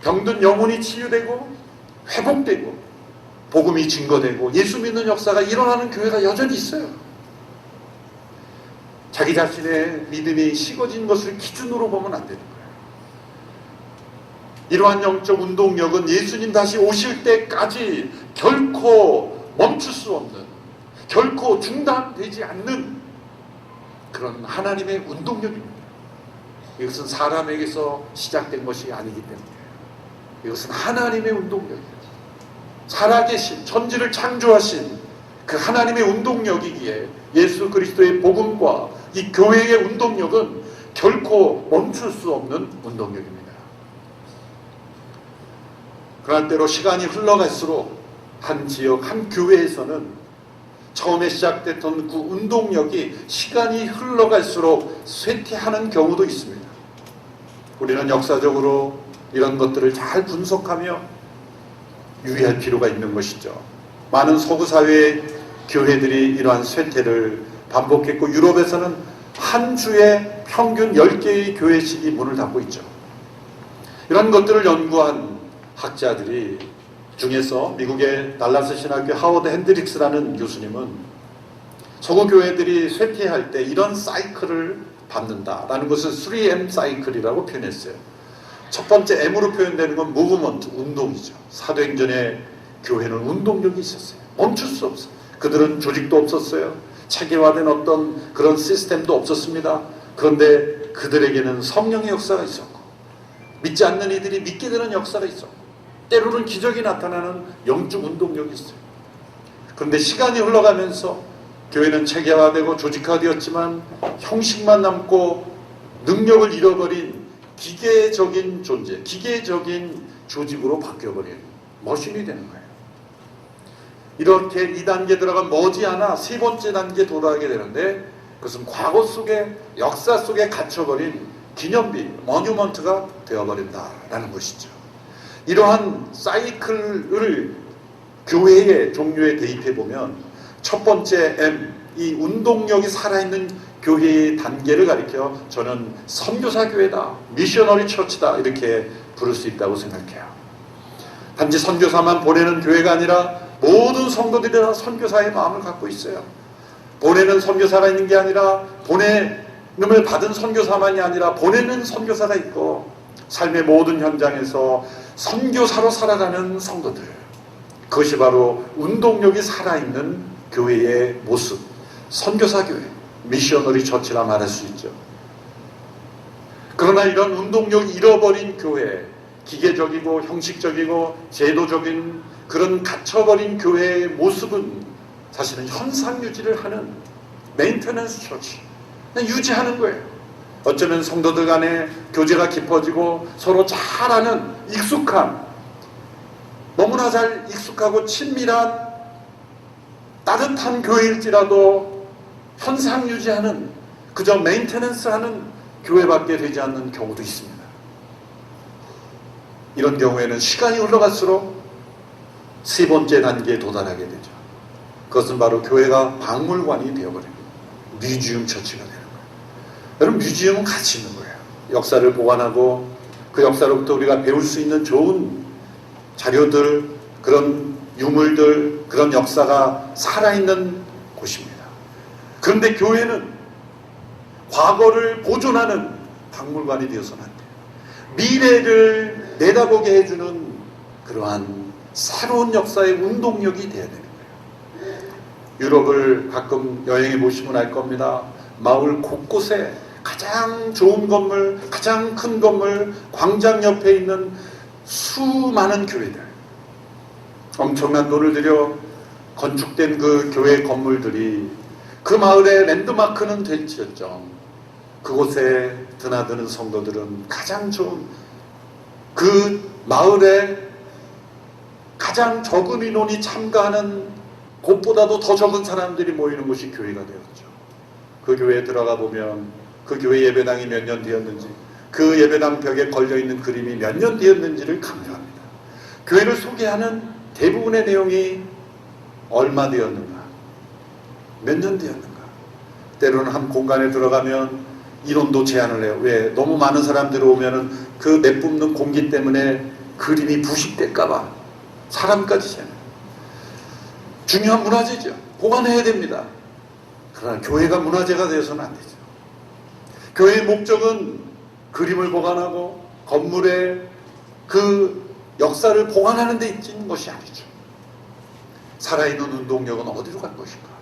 F: 병든 영혼이 치유되고 회복되고 복음이 증거되고 예수 믿는 역사가 일어나는 교회가 여전히 있어요. 자기 자신의 믿음이 식어진 것을 기준으로 보면 안 되는 거예요. 이러한 영적 운동력은 예수님 다시 오실 때까지 결코 멈출 수 없는, 결코 중단되지 않는 그런 하나님의 운동력입니다. 이것은 사람에게서 시작된 것이 아니기 때문에 이것은 하나님의 운동력이에요. 살아계신, 천지를 창조하신 그 하나님의 운동력이기에 예수 그리스도의 복음과 이 교회의 운동력은 결코 멈출 수 없는 운동력입니다. 그러나 때로 시간이 흘러갈수록 한 지역, 한 교회에서는 처음에 시작됐던 그 운동력이 시간이 흘러갈수록 쇠퇴하는 경우도 있습니다. 우리는 역사적으로 이런 것들을 잘 분석하며 유의할 필요가 있는 것이죠. 많은 서구 사회의 교회들이 이러한 쇠퇴를 반복했고 유럽에서는 한 주에 평균 10개의 교회씩이 문을 닫고 있죠. 이런 것들을 연구한 학자들이 중에서 미국의 달라스 신학교 하워드 핸드릭스라는 교수님은 서구 교회들이 쇠퇴할 때 이런 사이클을 밟는다라는 것을 3M 사이클이라고 표현했어요. 첫 번째 M으로 표현되는 건 무브먼트, 운동이죠. 사도행전의 교회는 운동력이 있었어요. 멈출 수 없어요. 그들은 조직도 없었어요. 체계화된 어떤 그런 시스템도 없었습니다. 그런데 그들에게는 성령의 역사가 있었고 믿지 않는 이들이 믿게 되는 역사가 있었고 때로는 기적이 나타나는 영적 운동력이 있어요. 그런데 시간이 흘러가면서 교회는 체계화되고 조직화되었지만 형식만 남고 능력을 잃어버린 기계적인 존재, 기계적인 조직으로 바뀌어버린 머신이 되는 거예요. 이렇게 2단계 들어간 머지않아 3번째 단계에 도달하게 되는데 그것은 과거 속에 역사 속에 갇혀버린 기념비, 모뉴먼트가 되어버린다라는 것이죠. 이러한 사이클을 교회의 종류에 대입해보면 첫 번째 M, 이 운동력이 살아있는 교회의 단계를 가리켜 저는 선교사 교회다, 미셔너리 처치다 이렇게 부를 수 있다고 생각해요. 단지 선교사만 보내는 교회가 아니라 모든 성도들이 다 선교사의 마음을 갖고 있어요. 보내는 선교사가 있는 게 아니라 보내음을 받은 선교사만이 아니라 보내는 선교사가 있고 삶의 모든 현장에서 선교사로 살아가는 성도들, 그것이 바로 운동력이 살아있는 교회의 모습, 선교사 교회, 미셔너리 처치라 말할 수 있죠. 그러나 이런 운동력이 잃어버린 교회, 기계적이고 형식적이고 제도적인 그런 갇혀버린 교회의 모습은 사실은 현상 유지를 하는 메인테넌스 처치, 유지하는 거예요. 어쩌면 성도들 간에 교제가 깊어지고 서로 잘 아는 익숙한, 너무나 잘 익숙하고 친밀한 따뜻한 교회일지라도 현상 유지하는, 그저 메인테넌스 하는 교회밖에 되지 않는 경우도 있습니다. 이런 경우에는 시간이 흘러갈수록 3번째 단계에 도달하게 되죠. 그것은 바로 교회가 박물관이 되어버립니다. 뮤지엄 처치가 되는 거예요. 여러분, 뮤지엄은 가치 있는 거예요. 역사를 보관하고 그 역사로부터 우리가 배울 수 있는 좋은 자료들, 그런 유물들, 그런 역사가 살아있는 곳입니다. 그런데 교회는 과거를 보존하는 박물관이 되어서는 안 돼요. 미래를 내다보게 해주는 그러한 새로운 역사의 운동력이 되어야 되는 거예요. 유럽을 가끔 여행해 보시면 알 겁니다. 마을 곳곳에 가장 좋은 건물, 가장 큰 건물, 광장 옆에 있는 수많은 교회들, 엄청난 돈을 들여 건축된 그 교회 건물들이 그 마을의 랜드마크는 될지언정 그곳에 드나드는 성도들은 가장 좋은 그 마을에 가장 적은 인원이 참가하는 곳보다도 더 적은 사람들이 모이는 곳이 교회가 되었죠. 그 교회에 들어가 보면 그 교회 예배당이 몇 년 되었는지, 그 예배당 벽에 걸려있는 그림이 몇 년 되었는지를 감사합니다. 교회를 소개하는 대부분의 내용이 얼마 되었는가, 몇 년 되었는가. 때로는 한 공간에 들어가면 인원도 제한을 해요. 왜? 너무 많은 사람들이 오면은 그 내뿜는 공기 때문에 그림이 부식될까봐 사람까지 제한해요. 중요한 문화재죠. 보관해야 됩니다. 그러나 교회가 문화재가 되어서는 안 되죠. 교회의 목적은 그림을 보관하고 건물의 그 역사를 보관하는 데 있는 것이 아니죠. 살아있는 운동력은 어디로 간 것인가?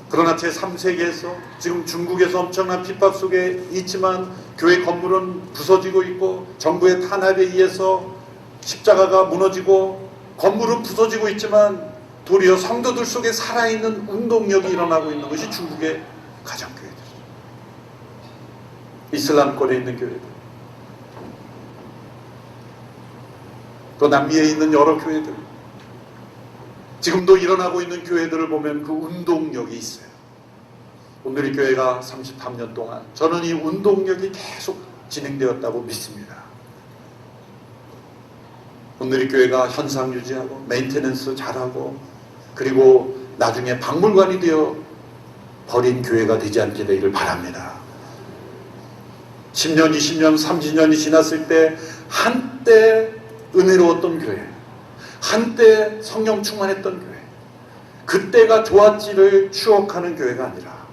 F: 그러나 제3세계에서 지금 중국에서 엄청난 핍박 속에 있지만 교회 건물은 부서지고 있고 정부의 탄압에 의해서 십자가가 무너지고 건물은 부서지고 있지만 도리어 성도들 속에 살아있는 운동력이 일어나고 있는 것이 중국의 가정교회들이죠. 이슬람권에 있는 교회들, 또 남미에 있는 여러 교회들, 지금도 일어나고 있는 교회들을 보면 그 운동력이 있어요. 오늘의 교회가 33년 동안 저는 이 운동력이 계속 진행되었다고 믿습니다. 오늘의 교회가 현상 유지하고 메인테넌스 잘하고 그리고 나중에 박물관이 되어 버린 교회가 되지 않게 되기를 바랍니다. 10년, 20년, 30년이 지났을 때 한때 은혜로웠던 교회, 한때 성령 충만했던 교회, 그때가 좋았지를 추억하는 교회가 아니라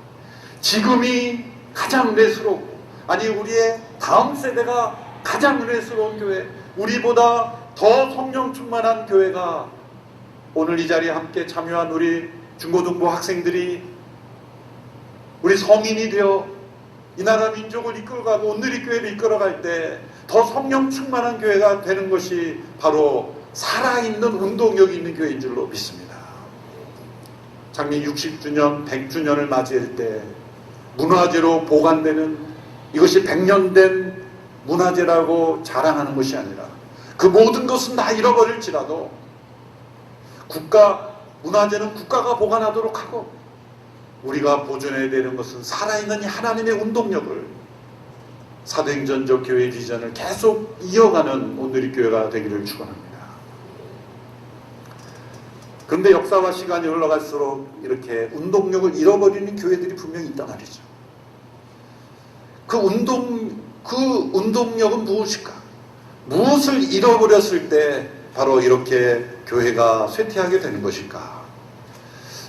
F: 지금이 가장 은혜스럽고, 아니 우리의 다음 세대가 가장 은혜스러운 교회, 우리보다 더 성령 충만한 교회가 오늘 이 자리에 함께 참여한 우리 중고등부 학생들이 우리 성인이 되어 이 나라 민족을 이끌어가고 오늘의 교회를 이끌어갈 때 더 성령 충만한 교회가 되는 것이 바로 살아있는 운동력이 있는 교회인 줄로 믿습니다. 작년 60주년, 100주년을 맞이할 때 문화재로 보관되는 이것이 100년 된 문화재라고 자랑하는 것이 아니라 그 모든 것은 다 잃어버릴지라도 문화재는 국가가 보관하도록 하고 우리가 보존해야 되는 것은 살아있는 이 하나님의 운동력을 사도행전적 교회의 비전을 계속 이어가는 오늘의 교회가 되기를 축원합니다. 그런데 역사와 시간이 흘러갈수록 이렇게 운동력을 잃어버리는 교회들이 분명히 있단 말이죠. 그 운동력은 무엇일까? 무엇을 잃어버렸을 때 바로 이렇게 교회가 쇠퇴하게 되는 것일까?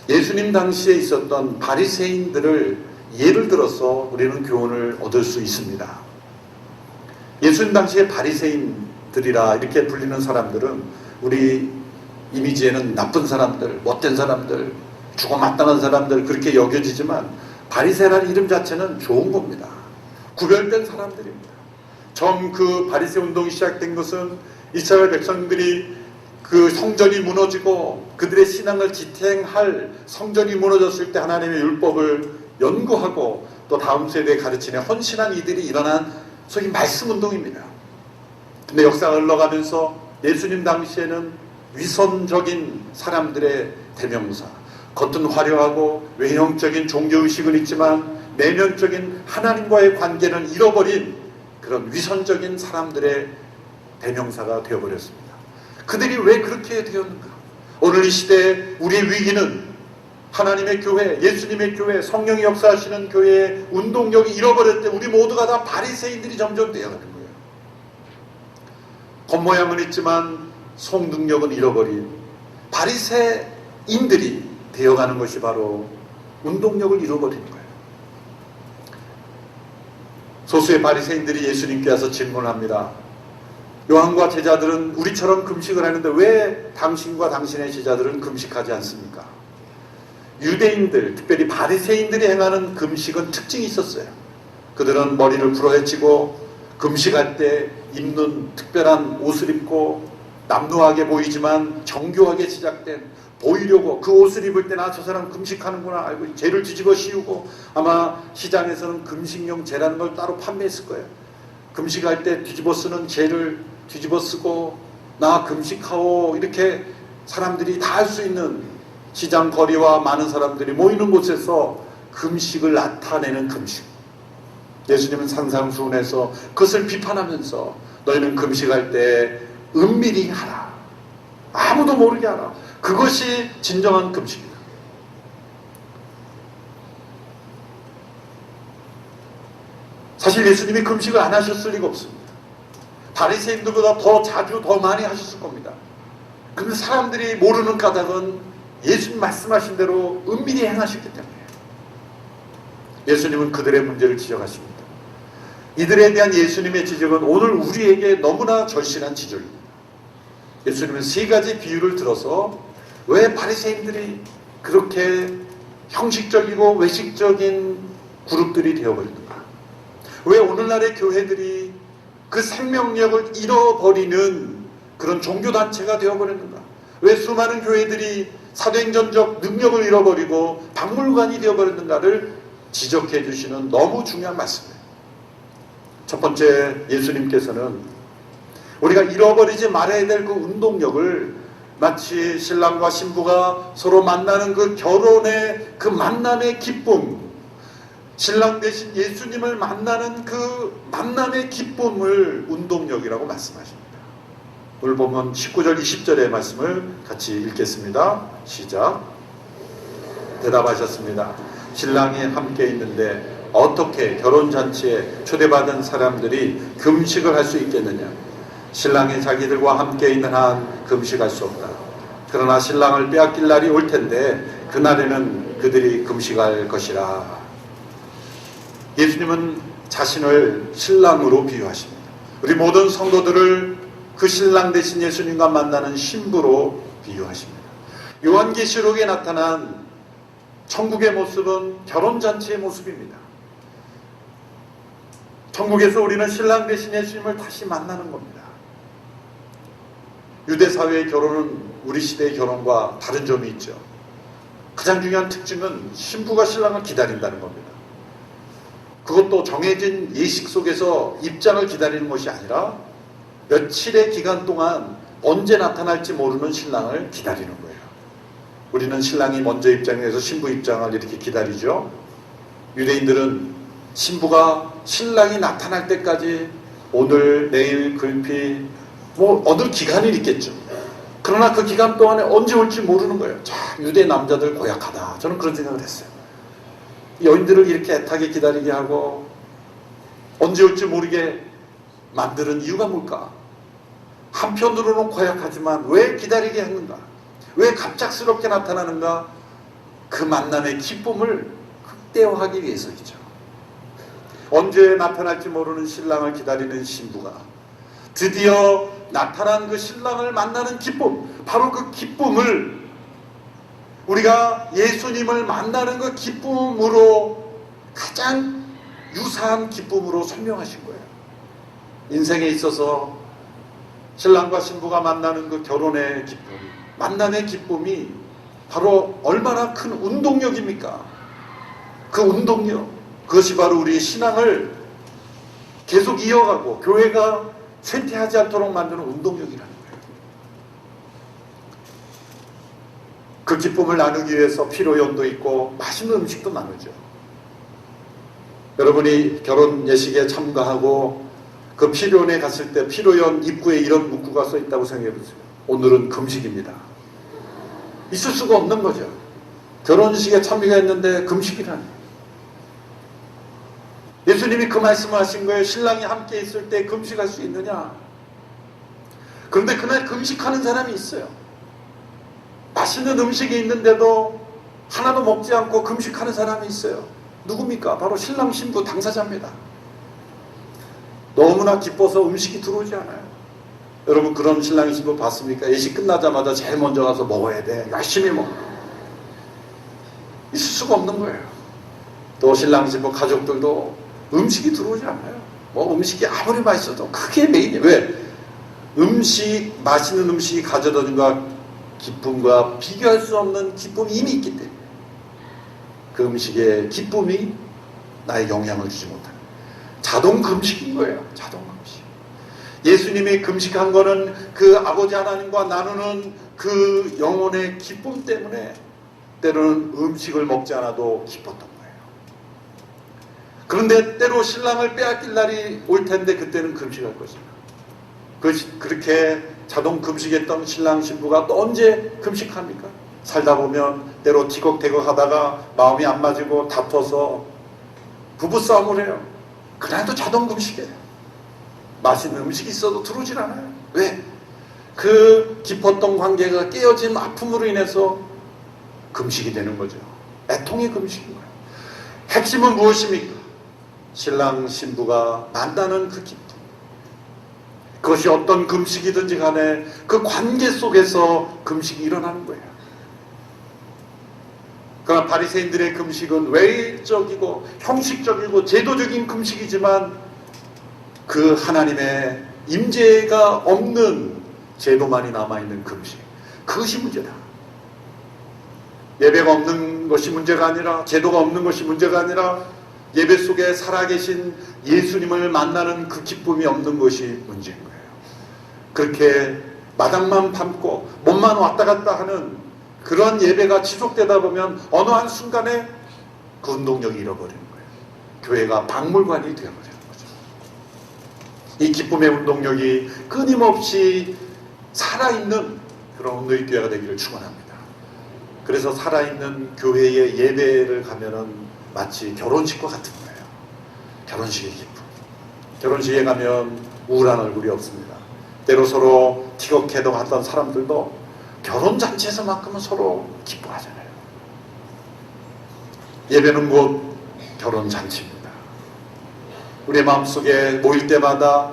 F: 예수님 당시에 있었던 바리새인들을 예를 들어서 우리는 교훈을 얻을 수 있습니다. 예수님 당시에 바리새인들이라 이렇게 불리는 사람들은 우리 이미지에는 나쁜 사람들, 못된 사람들, 죽어마땅한 사람들 그렇게 여겨지지만 바리새라는 이름 자체는 좋은 겁니다. 구별된 사람들입니다. 처음 그 바리새 운동이 시작된 것은 이스라엘 백성들이 그 성전이 무너지고 그들의 신앙을 지탱할 성전이 무너졌을 때 하나님의 율법을 연구하고 또 다음 세대에 가르치는 헌신한 이들이 일어난 소위 말씀 운동입니다. 근데 역사가 흘러가면서 예수님 당시에는 위선적인 사람들의 대명사, 겉은 화려하고 외형적인 종교의식은 있지만 내면적인 하나님과의 관계는 잃어버린 그런 위선적인 사람들의 대명사가 되어버렸습니다. 그들이 왜 그렇게 되었는가? 오늘 이 시대에 우리의 위기는 하나님의 교회, 예수님의 교회, 성령이 역사하시는 교회의 운동력이 잃어버릴 때 우리 모두가 다 바리새인들이 점점 되어가는 거예요. 겉모양은 있지만 속능력은 잃어버린 바리새인들이 되어가는 것이 바로 운동력을 잃어버리는 거예요. 소수의 바리새인들이 예수님께 와서 질문합니다. 요한과 제자들은 우리처럼 금식을 하는데 왜 당신과 당신의 제자들은 금식하지 않습니까? 유대인들, 특별히 바리새인들이 행하는 금식은 특징이 있었어요. 그들은 머리를 풀어헤치고 금식할 때 입는 특별한 옷을 입고 남루하게 보이지만 정교하게 시작된, 보이려고 그 옷을 입을 때나 저 사람 금식하는구나 알고 재를 뒤집어 씌우고, 아마 시장에서는 금식용 재라는 걸 따로 판매했을 거예요. 금식할 때 뒤집어 쓰는 재를 뒤집어 쓰고 나 금식하오 이렇게 사람들이 다 할 수 있는 시장 거리와 많은 사람들이 모이는 곳에서 금식을 나타내는 금식. 예수님은 산상수훈에서 그것을 비판하면서 너희는 금식할 때 은밀히 하라. 아무도 모르게 하라. 그것이 진정한 금식이다. 사실 예수님이 금식을 안 하셨을 리가 없습니다. 바리새인들보다 더 자주 더 많이 하셨을 겁니다. 그런데 사람들이 모르는 까닭은 예수님 말씀하신 대로 은밀히 행하셨기 때문에 예수님은 그들의 문제를 지적하십니다. 이들에 대한 예수님의 지적은 오늘 우리에게 너무나 절실한 지적입니다. 예수님은 세 가지 비유를 들어서 왜 바리새인들이 그렇게 형식적이고 외식적인 그룹들이 되어버리는가? 왜 오늘날의 교회들이 그 생명력을 잃어버리는 그런 종교단체가 되어버렸는가? 왜 수많은 교회들이 사도행전적 능력을 잃어버리고 박물관이 되어버렸는가를 지적해 주시는 너무 중요한 말씀이에요. 첫 번째, 예수님께서는 우리가 잃어버리지 말아야 될 그 운동력을 마치 신랑과 신부가 서로 만나는 그 결혼의 그 만남의 기쁨, 신랑 대신 예수님을 만나는 그 만남의 기쁨을 운동력이라고 말씀하십니다. 오늘 보면 19절 20절의 말씀을 같이 읽겠습니다. 시작. 대답하셨습니다. 신랑이 함께 있는데 어떻게 결혼잔치에 초대받은 사람들이 금식을 할 수 있겠느냐? 신랑이 자기들과 함께 있는 한 금식할 수 없다. 그러나 신랑을 빼앗길 날이 올 텐데 그날에는 그들이 금식할 것이라. 예수님은 자신을 신랑으로 비유하십니다. 우리 모든 성도들을 그 신랑 대신 예수님과 만나는 신부로 비유하십니다. 요한계시록에 나타난 천국의 모습은 결혼잔치의 모습입니다. 천국에서 우리는 신랑 대신 예수님을 다시 만나는 겁니다. 유대사회의 결혼은 우리 시대의 결혼과 다른 점이 있죠. 가장 중요한 특징은 신부가 신랑을 기다린다는 겁니다. 그것도 정해진 예식 속에서 입장을 기다리는 것이 아니라 며칠의 기간 동안 언제 나타날지 모르는 신랑을 기다리는 거예요. 우리는 신랑이 먼저 입장해서 신부 입장을 이렇게 기다리죠. 유대인들은 신부가 신랑이 나타날 때까지 오늘, 내일, 글피 얻을 기간이 있겠죠. 그러나 그 기간 동안에 언제 올지 모르는 거예요. 참 유대 남자들 고약하다. 저는 그런 생각을 했어요. 여인들을 이렇게 애타게 기다리게 하고 언제 올지 모르게 만드는 이유가 뭘까? 한편으로는 고약하지만 왜 기다리게 했는가? 왜 갑작스럽게 나타나는가? 그 만남의 기쁨을 극대화하기 위해서이죠. 언제 나타날지 모르는 신랑을 기다리는 신부가 드디어 나타난 그 신랑을 만나는 기쁨, 바로 그 기쁨을 우리가 예수님을 만나는 그 기쁨으로 가장 유사한 기쁨으로 설명하신 거예요. 인생에 있어서 신랑과 신부가 만나는 그 결혼의 기쁨, 만남의 기쁨이 바로 얼마나 큰 운동력입니까? 그 운동력, 그것이 바로 우리의 신앙을 계속 이어가고 교회가 쇠퇴하지 않도록 만드는 운동력이라는 거예요. 그 기쁨을 나누기 위해서 피로연도 있고 맛있는 음식도 나누죠. 여러분이 결혼 예식에 참가하고 그 피로연에 갔을 때 피로연 입구에 이런 문구가 써 있다고 생각해 보세요. 오늘은 금식입니다. 있을 수가 없는 거죠. 결혼식에 참여했는데 금식이라니. 예수님이 그 말씀을 하신 거예요. 신랑이 함께 있을 때 금식할 수 있느냐? 그런데 그날 금식하는 사람이 있어요. 맛있는 음식이 있는데도 하나도 먹지 않고 금식하는 사람이 있어요. 누굽니까? 바로 신랑 신부 당사자입니다. 너무나 기뻐서 음식이 들어오지 않아요. 여러분 그런 신랑 신부 봤습니까? 예식 끝나자마자 제일 먼저 가서 먹어야 돼. 열심히 먹어. 있을 수가 없는 거예요. 또 신랑 신부 가족들도 음식이 들어오지 않아요. 뭐 음식이 아무리 맛있어도 그게 메인이에요. 왜? 맛있는 음식이 가져다 준 것과 기쁨과 비교할 수 없는 기쁨이 이미 있기 때문에 그 음식의 기쁨이 나의 영향을 주지 못하는 자동 금식인 거예요. 자동 금식. 예수님이 금식한 거는 그 아버지 하나님과 나누는 그 영혼의 기쁨 때문에 때로는 음식을 먹지 않아도 기뻤던 거예요. 그런데 때로 신랑을 빼앗길 날이 올 텐데 그때는 금식할 것입니다. 그렇게 자동 금식했던 신랑 신부가 또 언제 금식합니까? 살다 보면 때로 티격태격 하다가 마음이 안 맞고 다퉈서 부부싸움을 해요. 그날도 자동 금식이에요. 맛있는 음식이 있어도 들어오질 않아요. 왜? 그 깊었던 관계가 깨어진 아픔으로 인해서 금식이 되는 거죠. 애통의 금식인 거예요. 핵심은 무엇입니까? 신랑 신부가 만나는 그 기쁨. 그것이 어떤 금식이든지 간에 그 관계 속에서 금식이 일어나는 거예요. 그러나 바리새인들의 금식은 외적이고 형식적이고 제도적인 금식이지만 그 하나님의 임재가 없는 제도만이 남아있는 금식. 그것이 문제다. 예배가 없는 것이 문제가 아니라 제도가 없는 것이 문제가 아니라 예배 속에 살아계신 예수님을 만나는 그 기쁨이 없는 것이 문제인 거예요. 그렇게 마당만 밟고 몸만 왔다 갔다 하는 그런 예배가 지속되다 보면 어느 한순간에 그 운동력이 잃어버리는 거예요. 교회가 박물관이 되어버리는 거죠. 이 기쁨의 운동력이 끊임없이 살아있는 그런 온누리교회가 되기를 축원합니다. 그래서 살아있는 교회의 예배를 가면은 마치 결혼식과 같은 거예요. 결혼식의 기쁨. 결혼식에 가면 우울한 얼굴이 없습니다. 때로 서로 티격태격 하던 사람들도 결혼잔치에서만큼은 서로 기뻐하잖아요. 예배는 곧 결혼잔치입니다. 우리의 마음속에 모일 때마다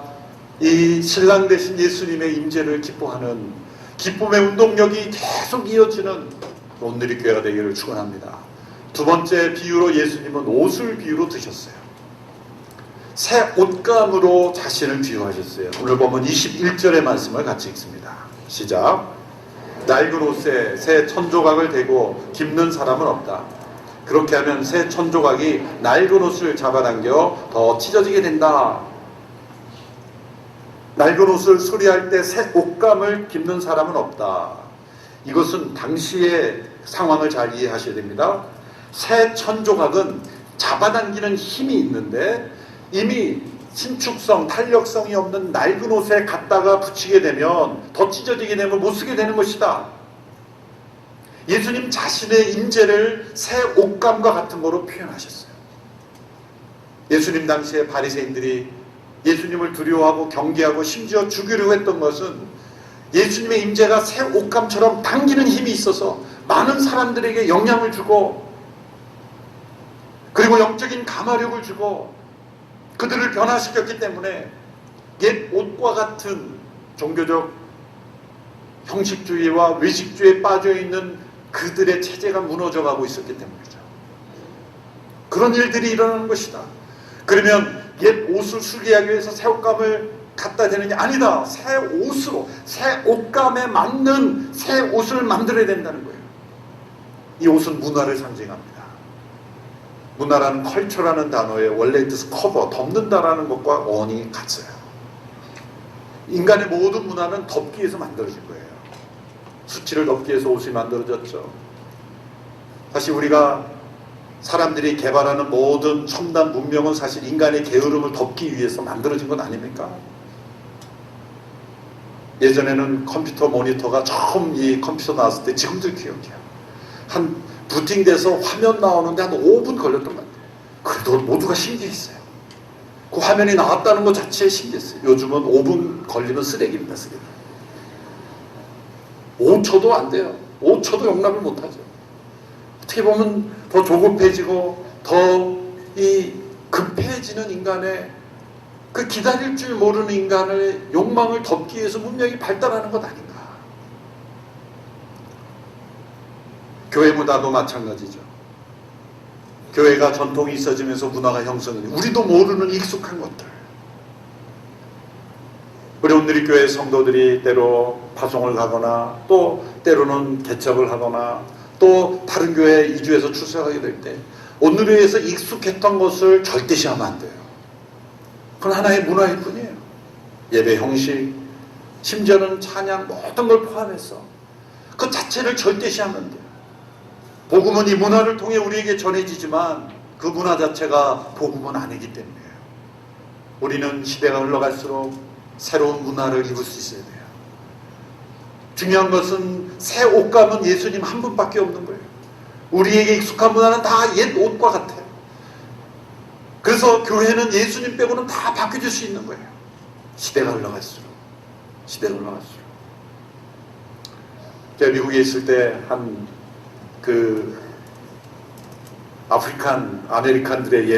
F: 이 신랑 되신 예수님의 임재를 기뻐하는 기쁨의 운동력이 계속 이어지는 온누리교회가 되기를 축원합니다. 두 번째 비유로 예수님은 옷을 비유로 드셨어요. 새 옷감으로 자신을 비유하셨어요. 오늘 보면 21절의 말씀을 같이 읽습니다. 시작. 낡은 옷에 새 천조각을 대고 깁는 사람은 없다. 그렇게 하면 새 천조각이 낡은 옷을 잡아당겨 더 찢어지게 된다. 낡은 옷을 수리할 때 새 옷감을 깁는 사람은 없다. 이것은 당시의 상황을 잘 이해하셔야 됩니다. 새 천조각은 잡아당기는 힘이 있는데 이미 신축성, 탄력성이 없는 낡은 옷에 갖다가 붙이게 되면 더 찢어지게 되면 못 쓰게 되는 것이다. 예수님 자신의 임재를 새 옷감과 같은 거로 표현하셨어요. 예수님 당시에 바리새인들이 예수님을 두려워하고 경계하고 심지어 죽이려고 했던 것은 예수님의 임재가 새 옷감처럼 당기는 힘이 있어서 많은 사람들에게 영향을 주고 그리고 영적인 감화력을 주고 그들을 변화시켰기 때문에 옛 옷과 같은 종교적 형식주의와 외식주의에 빠져있는 그들의 체제가 무너져가고 있었기 때문이죠. 그런 일들이 일어나는 것이다. 그러면 옛 옷을 수리하기 위해서 새 옷감을 갖다 대느냐? 아니다. 새 옷으로, 새 옷감에 맞는 새 옷을 만들어야 된다는 거예요. 이 옷은 문화를 상징합니다. 문화라는 컬처라는 단어의 원래 뜻은 커버, 덮는다라는 것과 원이 같아요. 인간의 모든 문화는 덮기 위해서 만들어진 거예요. 수치를 덮기 위해서 옷이 만들어졌죠. 사실 우리가 사람들이 개발하는 모든 첨단 문명은 사실 인간의 게으름을 덮기 위해서 만들어진 것 아닙니까? 예전에는 컴퓨터 모니터가 처음 이 컴퓨터 나왔을 때 지금도 기억해요. 한 부팅돼서 화면 나오는데 한 5분 걸렸던 것 같아요. 그래도 모두가 신기했어요. 그 화면이 나왔다는 것 자체에 신기했어요. 요즘은 5분 걸리면 쓰레기입니다. 쓰레기. 5초도 안 돼요. 5초도 용납을 못하죠. 어떻게 보면 더 조급해지고 더 이 급해지는 인간의 그 기다릴 줄 모르는 인간의 욕망을 덮기 위해서 문명이 발달하는 것 아닌가. 교회 문화도 마찬가지죠. 교회가 전통이 있어지면서 문화가 형성되는 우리도 모르는 익숙한 것들. 우리 온누리교회 성도들이 때로 파송을 가거나 또 때로는 개척을 하거나 또 다른 교회에 이주해서 출석하게 될 때 온누리에서 익숙했던 것을 절대시하면 안 돼요. 그건 하나의 문화일 뿐이에요. 예배 형식, 심지어는 찬양 모든 걸 포함해서 그 자체를 절대시하면 안 돼요. 복음은 이 문화를 통해 우리에게 전해지지만 그 문화 자체가 복음은 아니기 때문이에요. 우리는 시대가 흘러갈수록 새로운 문화를 입을 수 있어야 돼요. 중요한 것은 새 옷감은 예수님 한 분밖에 없는 거예요. 우리에게 익숙한 문화는 다 옛 옷과 같아요. 그래서 교회는 예수님 빼고는 다 바뀌어질 수 있는 거예요. 시대가 흘러갈수록. 제가 미국에 있을 때 아메리칸들의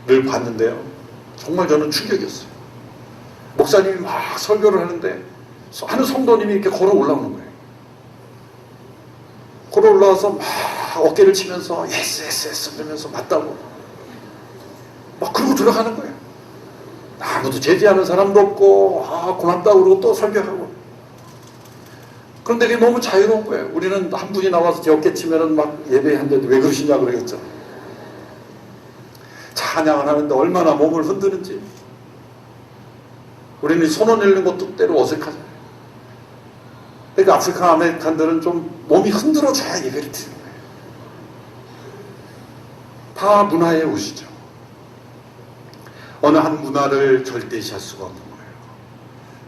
F: 예배를 봤는데요. 정말 저는 충격이었어요. 목사님이 막 설교를 하는데 하는 성도님이 이렇게 걸어 올라오는 거예요. 걸어 올라와서 막 어깨를 치면서 예스 그러면서 맞다고 막 그러고 들어가는 거예요. 아무도 제지하는 사람도 없고 고맙다고 그러고 또 설교하고. 그런데 그게 너무 자유로운 거예요. 우리는 한 분이 나와서 제 어깨 치면은 막 예배하는데 왜 그러시냐고 그러겠죠. 찬양을 하는데 얼마나 몸을 흔드는지. 우리는 손을 내는 것도 때로 어색하잖아요. 그러니까 아프리카 아메리칸들은 좀 몸이 흔들어줘야 예배를 드리는 거예요. 다 문화의 옷이죠. 어느 한 문화를 절대시할 수가 없는 거예요.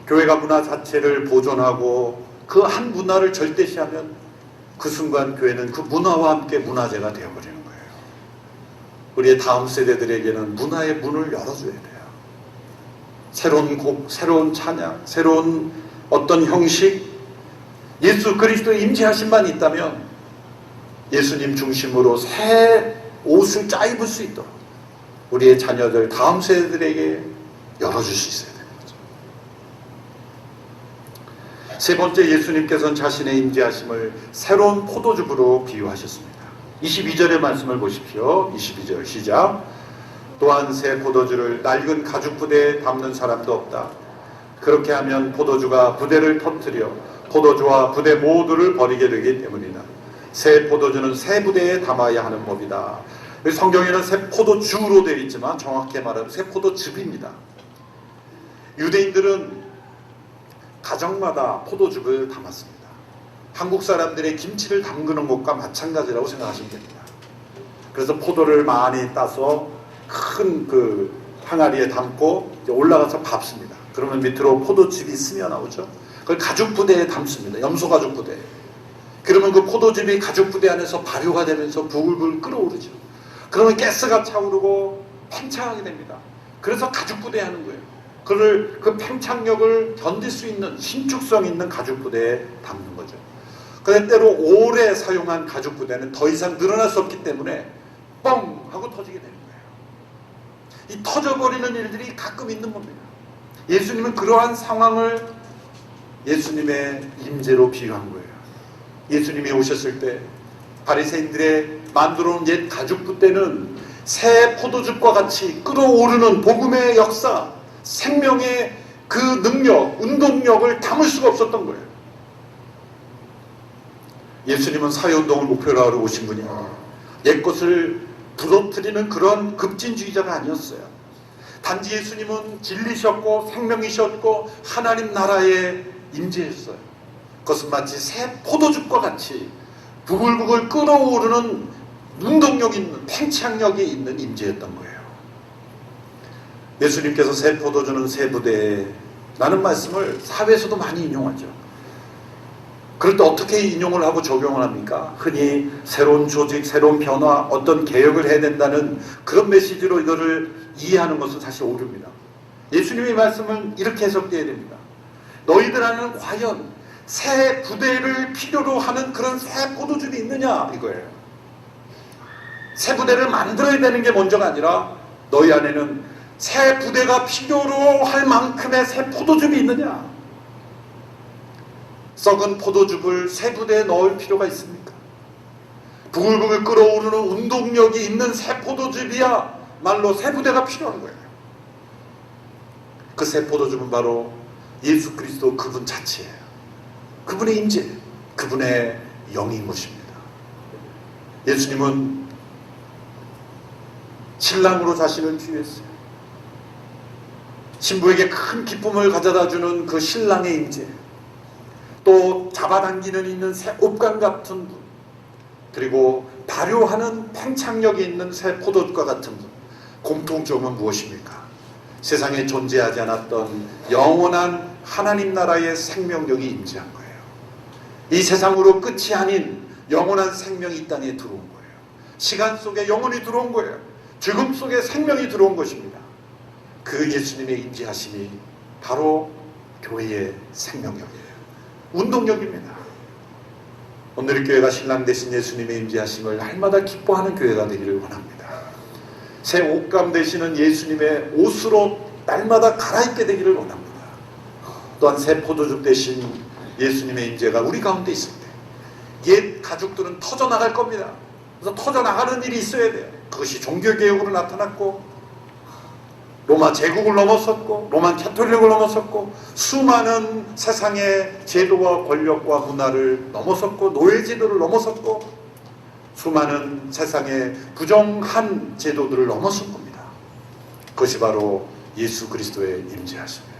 F: 교회가 문화 자체를 보존하고 그 한 문화를 절대시하면 그 순간 교회는 그 문화와 함께 문화재가 되어버리는 거예요. 우리의 다음 세대들에게는 문화의 문을 열어줘야 돼요. 새로운 곡, 새로운 찬양, 새로운 어떤 형식, 예수 그리스도의 임재하심만 있다면 예수님 중심으로 새 옷을 짜입을 수 있도록 우리의 자녀들, 다음 세대들에게 열어줄 수 있어야 되는 거죠. 세 번째, 예수님께서는 자신의 임재하심을 새로운 포도즙으로 비유하셨습니다. 22절의 말씀을 보십시오. 22절 시작. 또한 새 포도주를 낡은 가죽 부대에 담는 사람도 없다. 그렇게 하면 포도주가 부대를 터뜨려 포도주와 부대 모두를 버리게 되기 때문이다. 새 포도주는 새 부대에 담아야 하는 법이다. 성경에는 새 포도주로 되어 있지만 정확히 말하면 새 포도즙입니다. 유대인들은 가정마다 포도즙을 담았습니다. 한국 사람들의 김치를 담그는 것과 마찬가지라고 생각하시면 됩니다. 그래서 포도를 많이 따서 큰 항아리에 담고 이제 올라가서 밟습니다. 그러면 밑으로 포도즙이 스며 나오죠. 그걸 가죽 부대에 담습니다. 염소 가죽 부대. 그러면 그 포도즙이 가죽 부대 안에서 발효가 되면서 부글부글 끓어오르죠. 그러면 가스가 차오르고 팽창하게 됩니다. 그래서 가죽 부대 하는 거예요. 그 팽창력을 견딜 수 있는 신축성 있는 가죽 부대에 담는 거죠. 그런데 때로 오래 사용한 가죽 부대는 더 이상 늘어날 수 없기 때문에 뻥 하고 터지게 되는 거예요. 이 터져버리는 일들이 가끔 있는 겁니다. 예수님은 그러한 상황을 예수님의 임재로 비유한 거예요. 예수님이 오셨을 때 바리새인들의 만들어 놓은 옛 가죽 부대는 새 포도즙과 같이 끓어오르는 복음의 역사, 생명의 그 능력, 운동력을 담을 수가 없었던 거예요. 예수님은 사회운동을 목표로 하러 오신 분이 아니에요. 옛것을 부러뜨리는 그런 급진주의자가 아니었어요. 단지 예수님은 진리셨고 생명이셨고 하나님 나라에 임재했어요. 그것은 마치 새 포도즙과 같이 부글부글 끓어오르는 운동력 있는, 팽창력이 있는 임재였던 거예요. 예수님께서 새 포도주는 새 부대라는 말씀을 사회에서도 많이 인용하죠. 그럴 때 어떻게 인용을 하고 적용을 합니까? 흔히 새로운 조직, 새로운 변화, 어떤 개혁을 해야 된다는 그런 메시지로 이거를 이해하는 것은 사실 오류입니다. 예수님의 말씀은 이렇게 해석되어야 됩니다. 너희들 안에는 과연 새 부대를 필요로 하는 그런 새 포도즙이 있느냐 이거예요. 새 부대를 만들어야 되는 게 먼저가 아니라 너희 안에는 새 부대가 필요로 할 만큼의 새 포도즙이 있느냐. 썩은 포도즙을 새 부대에 넣을 필요가 있습니까? 부글부글 끓어오르는 운동력이 있는 새 포도즙이야 말로 새 부대가 필요한 거예요. 그 새 포도주는 바로 예수 그리스도 그분 자체예요. 그분의 임재, 그분의 영인 것입니다. 예수님은 신랑으로 자신을 비유했어요. 신부에게 큰 기쁨을 가져다 주는 그 신랑의 임재, 또 잡아당기는 있는 새 옷감 같은 분, 그리고 발효하는 팽창력이 있는 새 포도주와 같은 분. 공통점은 무엇입니까? 세상에 존재하지 않았던 영원한 하나님 나라의 생명력이 임재한 거예요. 이 세상으로 끝이 아닌 영원한 생명이 이 땅에 들어온 거예요. 시간 속에 영혼이 들어온 거예요. 죽음 속에 생명이 들어온 것입니다. 그 예수님의 임재하심이 바로 교회의 생명력이에요. 운동력입니다. 오늘 교회가 신랑 되신 예수님의 임재하심을 날마다 기뻐하는 교회가 되기를 원합니다. 새 옷감 되시는 예수님의 옷으로 날마다 갈아입게 되기를 원합니다. 또한 새 포도주 되신 예수님의 임재가 우리 가운데 있을 때 옛 가죽들은 터져나갈 겁니다. 그래서 터져나가는 일이 있어야 돼요. 그것이 종교개혁으로 나타났고, 로마 제국을 넘어섰고, 로마 캐톨릭을 넘어섰고, 수많은 세상의 제도와 권력과 문화를 넘어섰고, 노예제도를 넘어섰고, 수많은 세상의 부정한 제도들을 넘어선 겁니다. 그것이 바로 예수 그리스도의 임재하심이에요.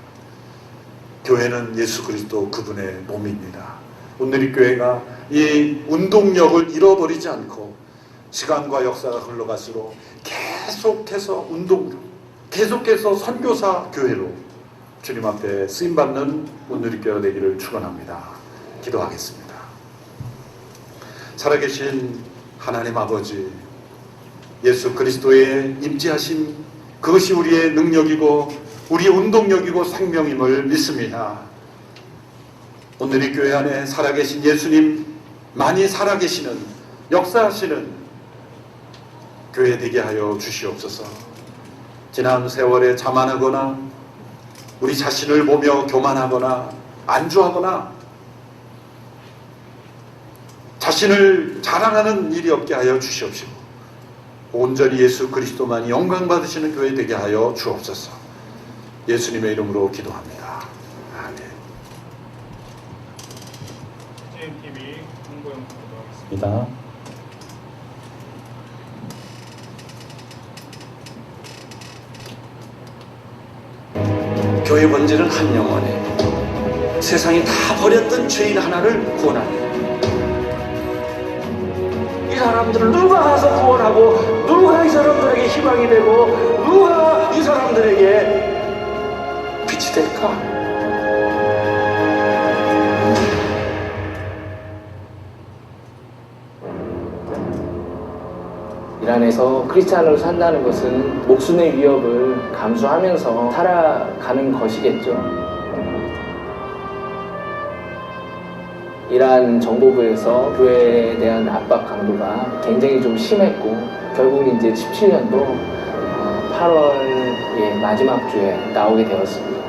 F: 교회는 예수 그리스도 그분의 몸입니다. 오늘 이 교회가 이 운동력을 잃어버리지 않고 시간과 역사가 흘러갈수록 계속해서 운동력, 계속해서 선교사 교회로 주님 앞에 쓰임받는 오늘 이 교회가 되기를 축원합니다. 기도하겠습니다. 살아계신 하나님 아버지, 예수 그리스도의 임재하심, 그것이 우리의 능력이고 우리의 운동력이고 생명임을 믿습니다. 오늘 이 교회 안에 살아계신 예수님, 많이 살아계시는, 역사하시는 교회 되게 하여 주시옵소서. 지난 세월에 자만하거나 우리 자신을 보며 교만하거나 안주하거나 자신을 자랑하는 일이 없게 하여 주시옵시고, 온전히 예수 그리스도만이 영광 받으시는 교회 되게 하여 주옵소서. 예수님의 이름으로 기도합니다. 아멘.
E: CNTV 홍보 영상 보도록 하겠습니다.
G: 교회 본질은 한 영혼에 세상이 다 버렸던 죄인 하나를 구원하는, 이 사람들을 누가 가서 구원하고 누가 이 사람들에게 희망이 되고 누가 이 사람들에게 빛이 될까?
H: 이란에서 크리스찬으로 산다는 것은 목숨의 위협을 감수하면서 살아가는 것이겠죠. 이란 정보부에서 교회에 대한 압박 강도가 굉장히 좀 심했고, 결국 이제 17년도 8월의 마지막 주에 나오게 되었습니다.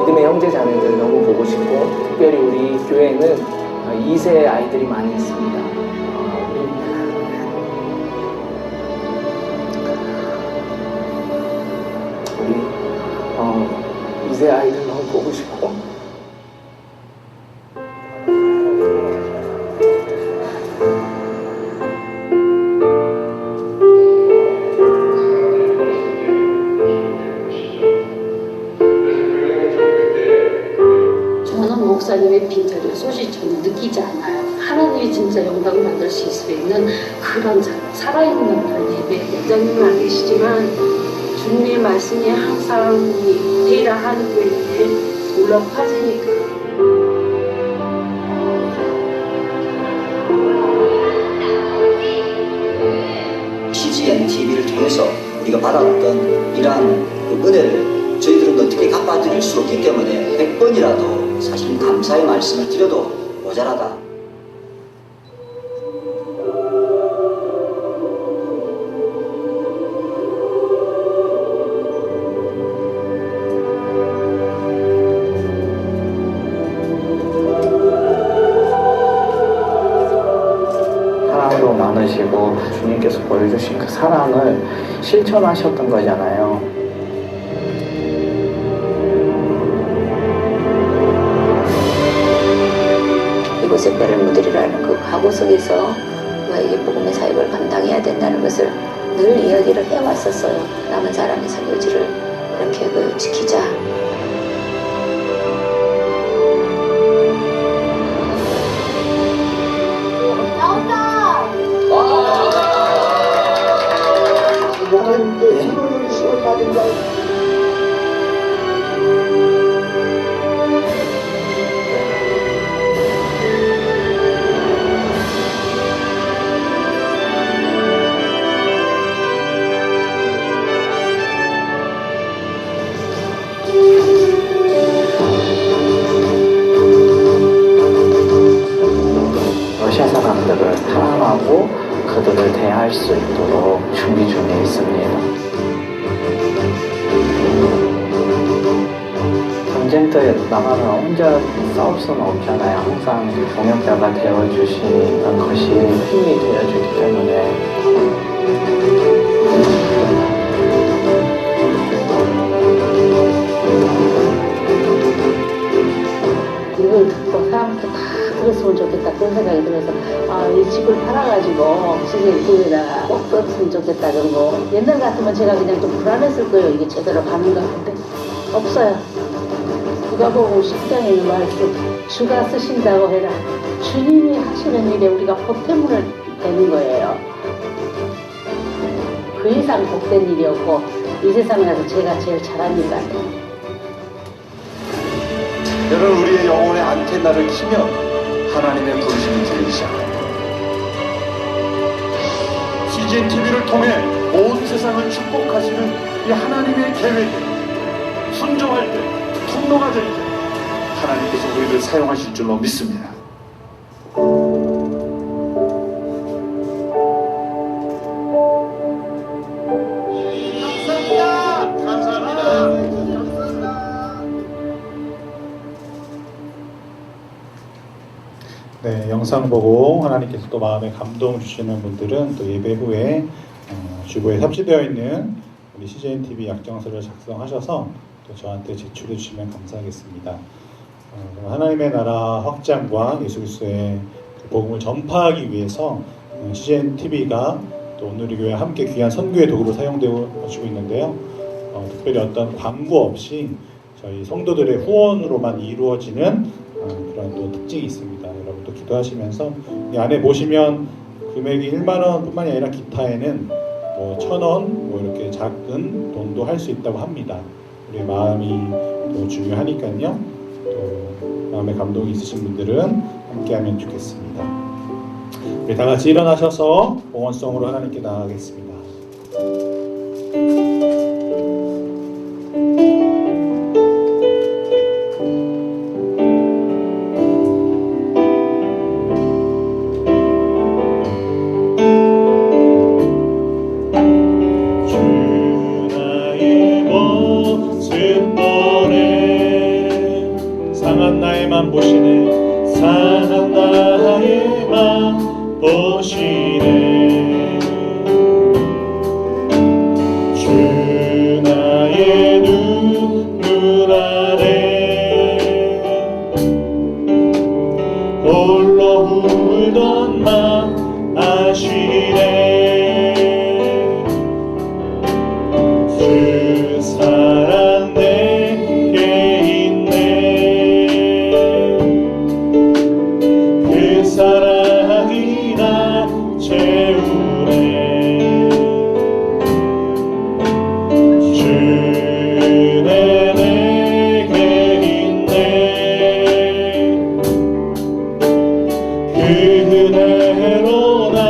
H: 믿음의 형제 자매들 너무 보고 싶고, 특별히 우리 교회에는 2세 아이들이 많이 있습니다. 우리 2세 아이들 너무 보고 싶고,
I: 저는 목사님의 빈자리와 소식 전혀 느끼지 않아요. 하나님이 진짜 영광을 만들 수 있는 그런 살아있는 예배. 원장님은 안 계시지만 주님의 말씀이 항상 대라하는 교회에 올라 퍼지니까.
J: CGN TV를 통해서 우리가 받았던 이러한 그 은혜를 저희들은 어떻게 갚아드릴 수 없기 때문에 100번이라도 사실 감사의 말씀을 드려도 모자라다.
H: 사랑으로 나는 않으시고 주님께서 보여주신 그 사랑을 실천하셨던 거잖아요.
K: 이곳에 뼈를 묻으리라는 그 각오 속에서 우리가 이 복음의 사역을 감당해야 된다는 것을 늘 이야기를 해왔었어요. 남은 사람의 사교지를 이렇게 지키자.
H: 러시아 사람들을 사랑하고 그들을 대할 수 있도록 준비 중에 있습니다. 전쟁터에 나가면 혼자 싸울 수는 없잖아요. 항상 동역자가 되어주시는 것이 힘이 되어주기 때문에
I: 이걸 듣고 사람들 다 들었으면 좋겠다 그런 생각이 들어서 이 집을 팔아가지고 CJTV에다가 꼭 썼으면 좋겠다 그런 거. 옛날 같으면 제가 그냥 좀 불안했을 거예요. 이게 제대로 가는가 근데 없어요. 누가 보고 10장에 있는 말씀 주가 쓰신다고 해라. 주님이 하시는 일에 우리가 보탬을 되는 거예요. 그 이상 복된 일이었고 이 세상에 가서 제가 제일 잘한 일 같아요.
F: 여러분, 우리의 영혼의 안테나를 키면 하나님의 부르심이 들리기 시작합니다. CGN TV를 통해 온 세상을 축복하시는 이 하나님의 계획에 순종할 때, 통로가 될 때 하나님께서 우리를 사용하실 줄로 믿습니다.
E: 네, 영상 보고 하나님께서 또 마음에 감동 주시는 분들은 또 예배 후에 주보에 삽입되어 있는 우리 CGN TV 약정서를 작성하셔서 또 저한테 제출해 주시면 감사하겠습니다. 하나님의 나라 확장과 예수 그리스도의 복음을 전파하기 위해서 CGN TV가 또 오늘 교회 함께 귀한 선교의 도구로 사용되고 있는데요. 특별히 어떤 광고 없이 저희 성도들의 후원으로만 이루어지는 그런 또 특징이 있습니다. 여러분도 기도하시면서 이 안에 보시면 금액이 1만 원뿐만이 아니라 기타에는 뭐 1,000원 뭐 이렇게 작은 돈도 할 수 있다고 합니다. 우리의 마음이 또 중요하니까요. 또 마음에 감동이 있으신 분들은 함께하면 좋겠습니다. 우리 다 같이 일어나셔서 봉헌성으로 하나님께 나아가겠습니다. 상한 나의 맘 보시네 상한 나의 맘 보시네 주 나의 눈물 아래 홀로 울던 맘 아시네 주 사랑 내게 있네 그 사랑이 나 채우네 주네 내게 있네 그 은혜로 난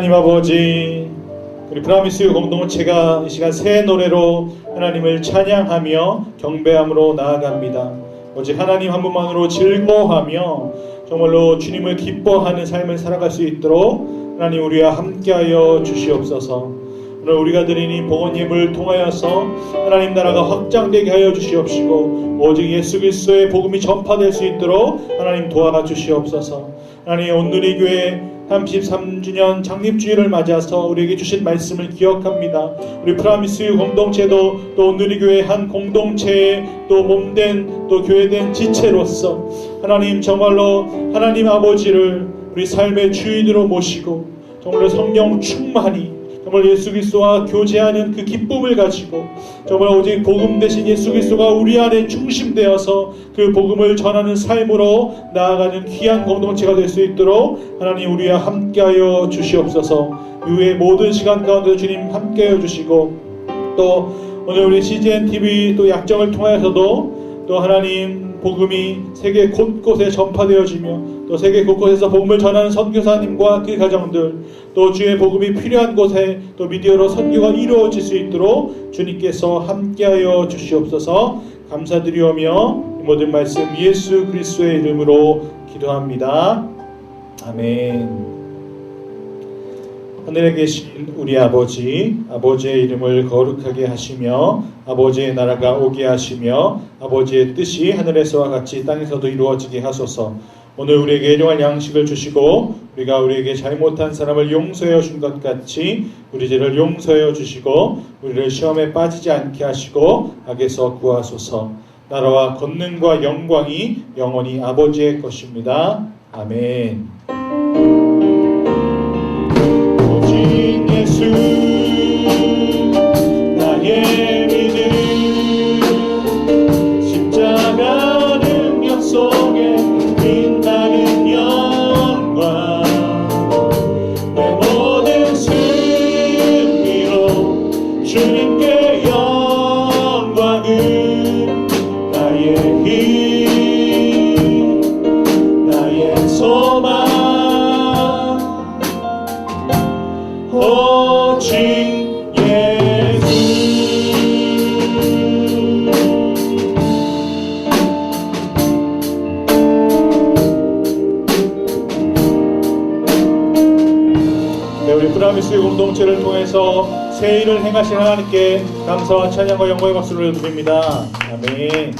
E: 하나님 아버지, 우리 브라미스 공동체가 이 시간 새 노래로 하나님을 찬양하며 경배함으로 나아갑니다. 오직 하나님 한 분만으로 즐거워하며 정말로 주님을 기뻐하는 삶을 살아갈 수 있도록 하나님 우리와 함께하여 주시옵소서. 오늘 우리가 드린 이 복원 예물을 통하여서 하나님 나라가 확장되게 하여 주시옵시고 오직 예수 그리스도의 복음이 전파될 수 있도록 하나님 도와주시옵소서. 하나님 오늘의 교회 33주년 창립주일을 맞아서 우리에게 주신 말씀을 기억합니다. 우리 프라미스 공동체도 또 오늘의 교회 한 공동체의 또 몸된 또 교회된 지체로서 하나님 정말로 하나님 아버지를 우리 삶의 주인으로 모시고 정말로 성령 충만히 정말 예수 그리스도와 교제하는 그 기쁨을 가지고 정말 오직 복음 대신 예수 그리스도가 우리 안에 중심되어서 그 복음을 전하는 삶으로 나아가는 귀한 공동체가 될 수 있도록 하나님 우리와 함께하여 주시옵소서. 이후의 모든 시간 가운데 주님 함께하여 주시고 또 오늘 우리 CGN TV 또 약정을 통하여서도 또 하나님 복음이 세계 곳곳에 전파되어지며 또 세계 곳곳에서 복음을 전하는 선교사님과 그 가정들 또 주의 복음이 필요한 곳에 또 미디어로 선교가 이루어질 수 있도록 주님께서 함께하여 주시옵소서. 감사드리오며 모든 말씀 예수 그리스도의 이름으로 기도합니다. 아멘. 하늘에 계신 우리 아버지, 아버지의 이름을 거룩하게 하시며 아버지의 나라가 오게 하시며 아버지의 뜻이 하늘에서와 같이 땅에서도 이루어지게 하소서. 오늘 우리에게 일용할 양식을 주시고 우리가 우리에게 잘못한 사람을 용서해 준 것 같이 우리 죄를 용서해 주시고 우리를 시험에 빠지지 않게 하시고 악에서 구하소서. 나라와 권능과 영광이 영원히 아버지의 것입니다. 아멘. 오직 예수 나의 믿음 십자가 능력 속에 빛나는 영광 내 모든 승리로 주님께 영광을 나의 힘 나의 소망 오직 예수. 네, 우리 브라미스 공동체를 통해서 새 일을 행하신 하나님께 감사와 찬양과 영광의 박수를 드립니다. 아멘.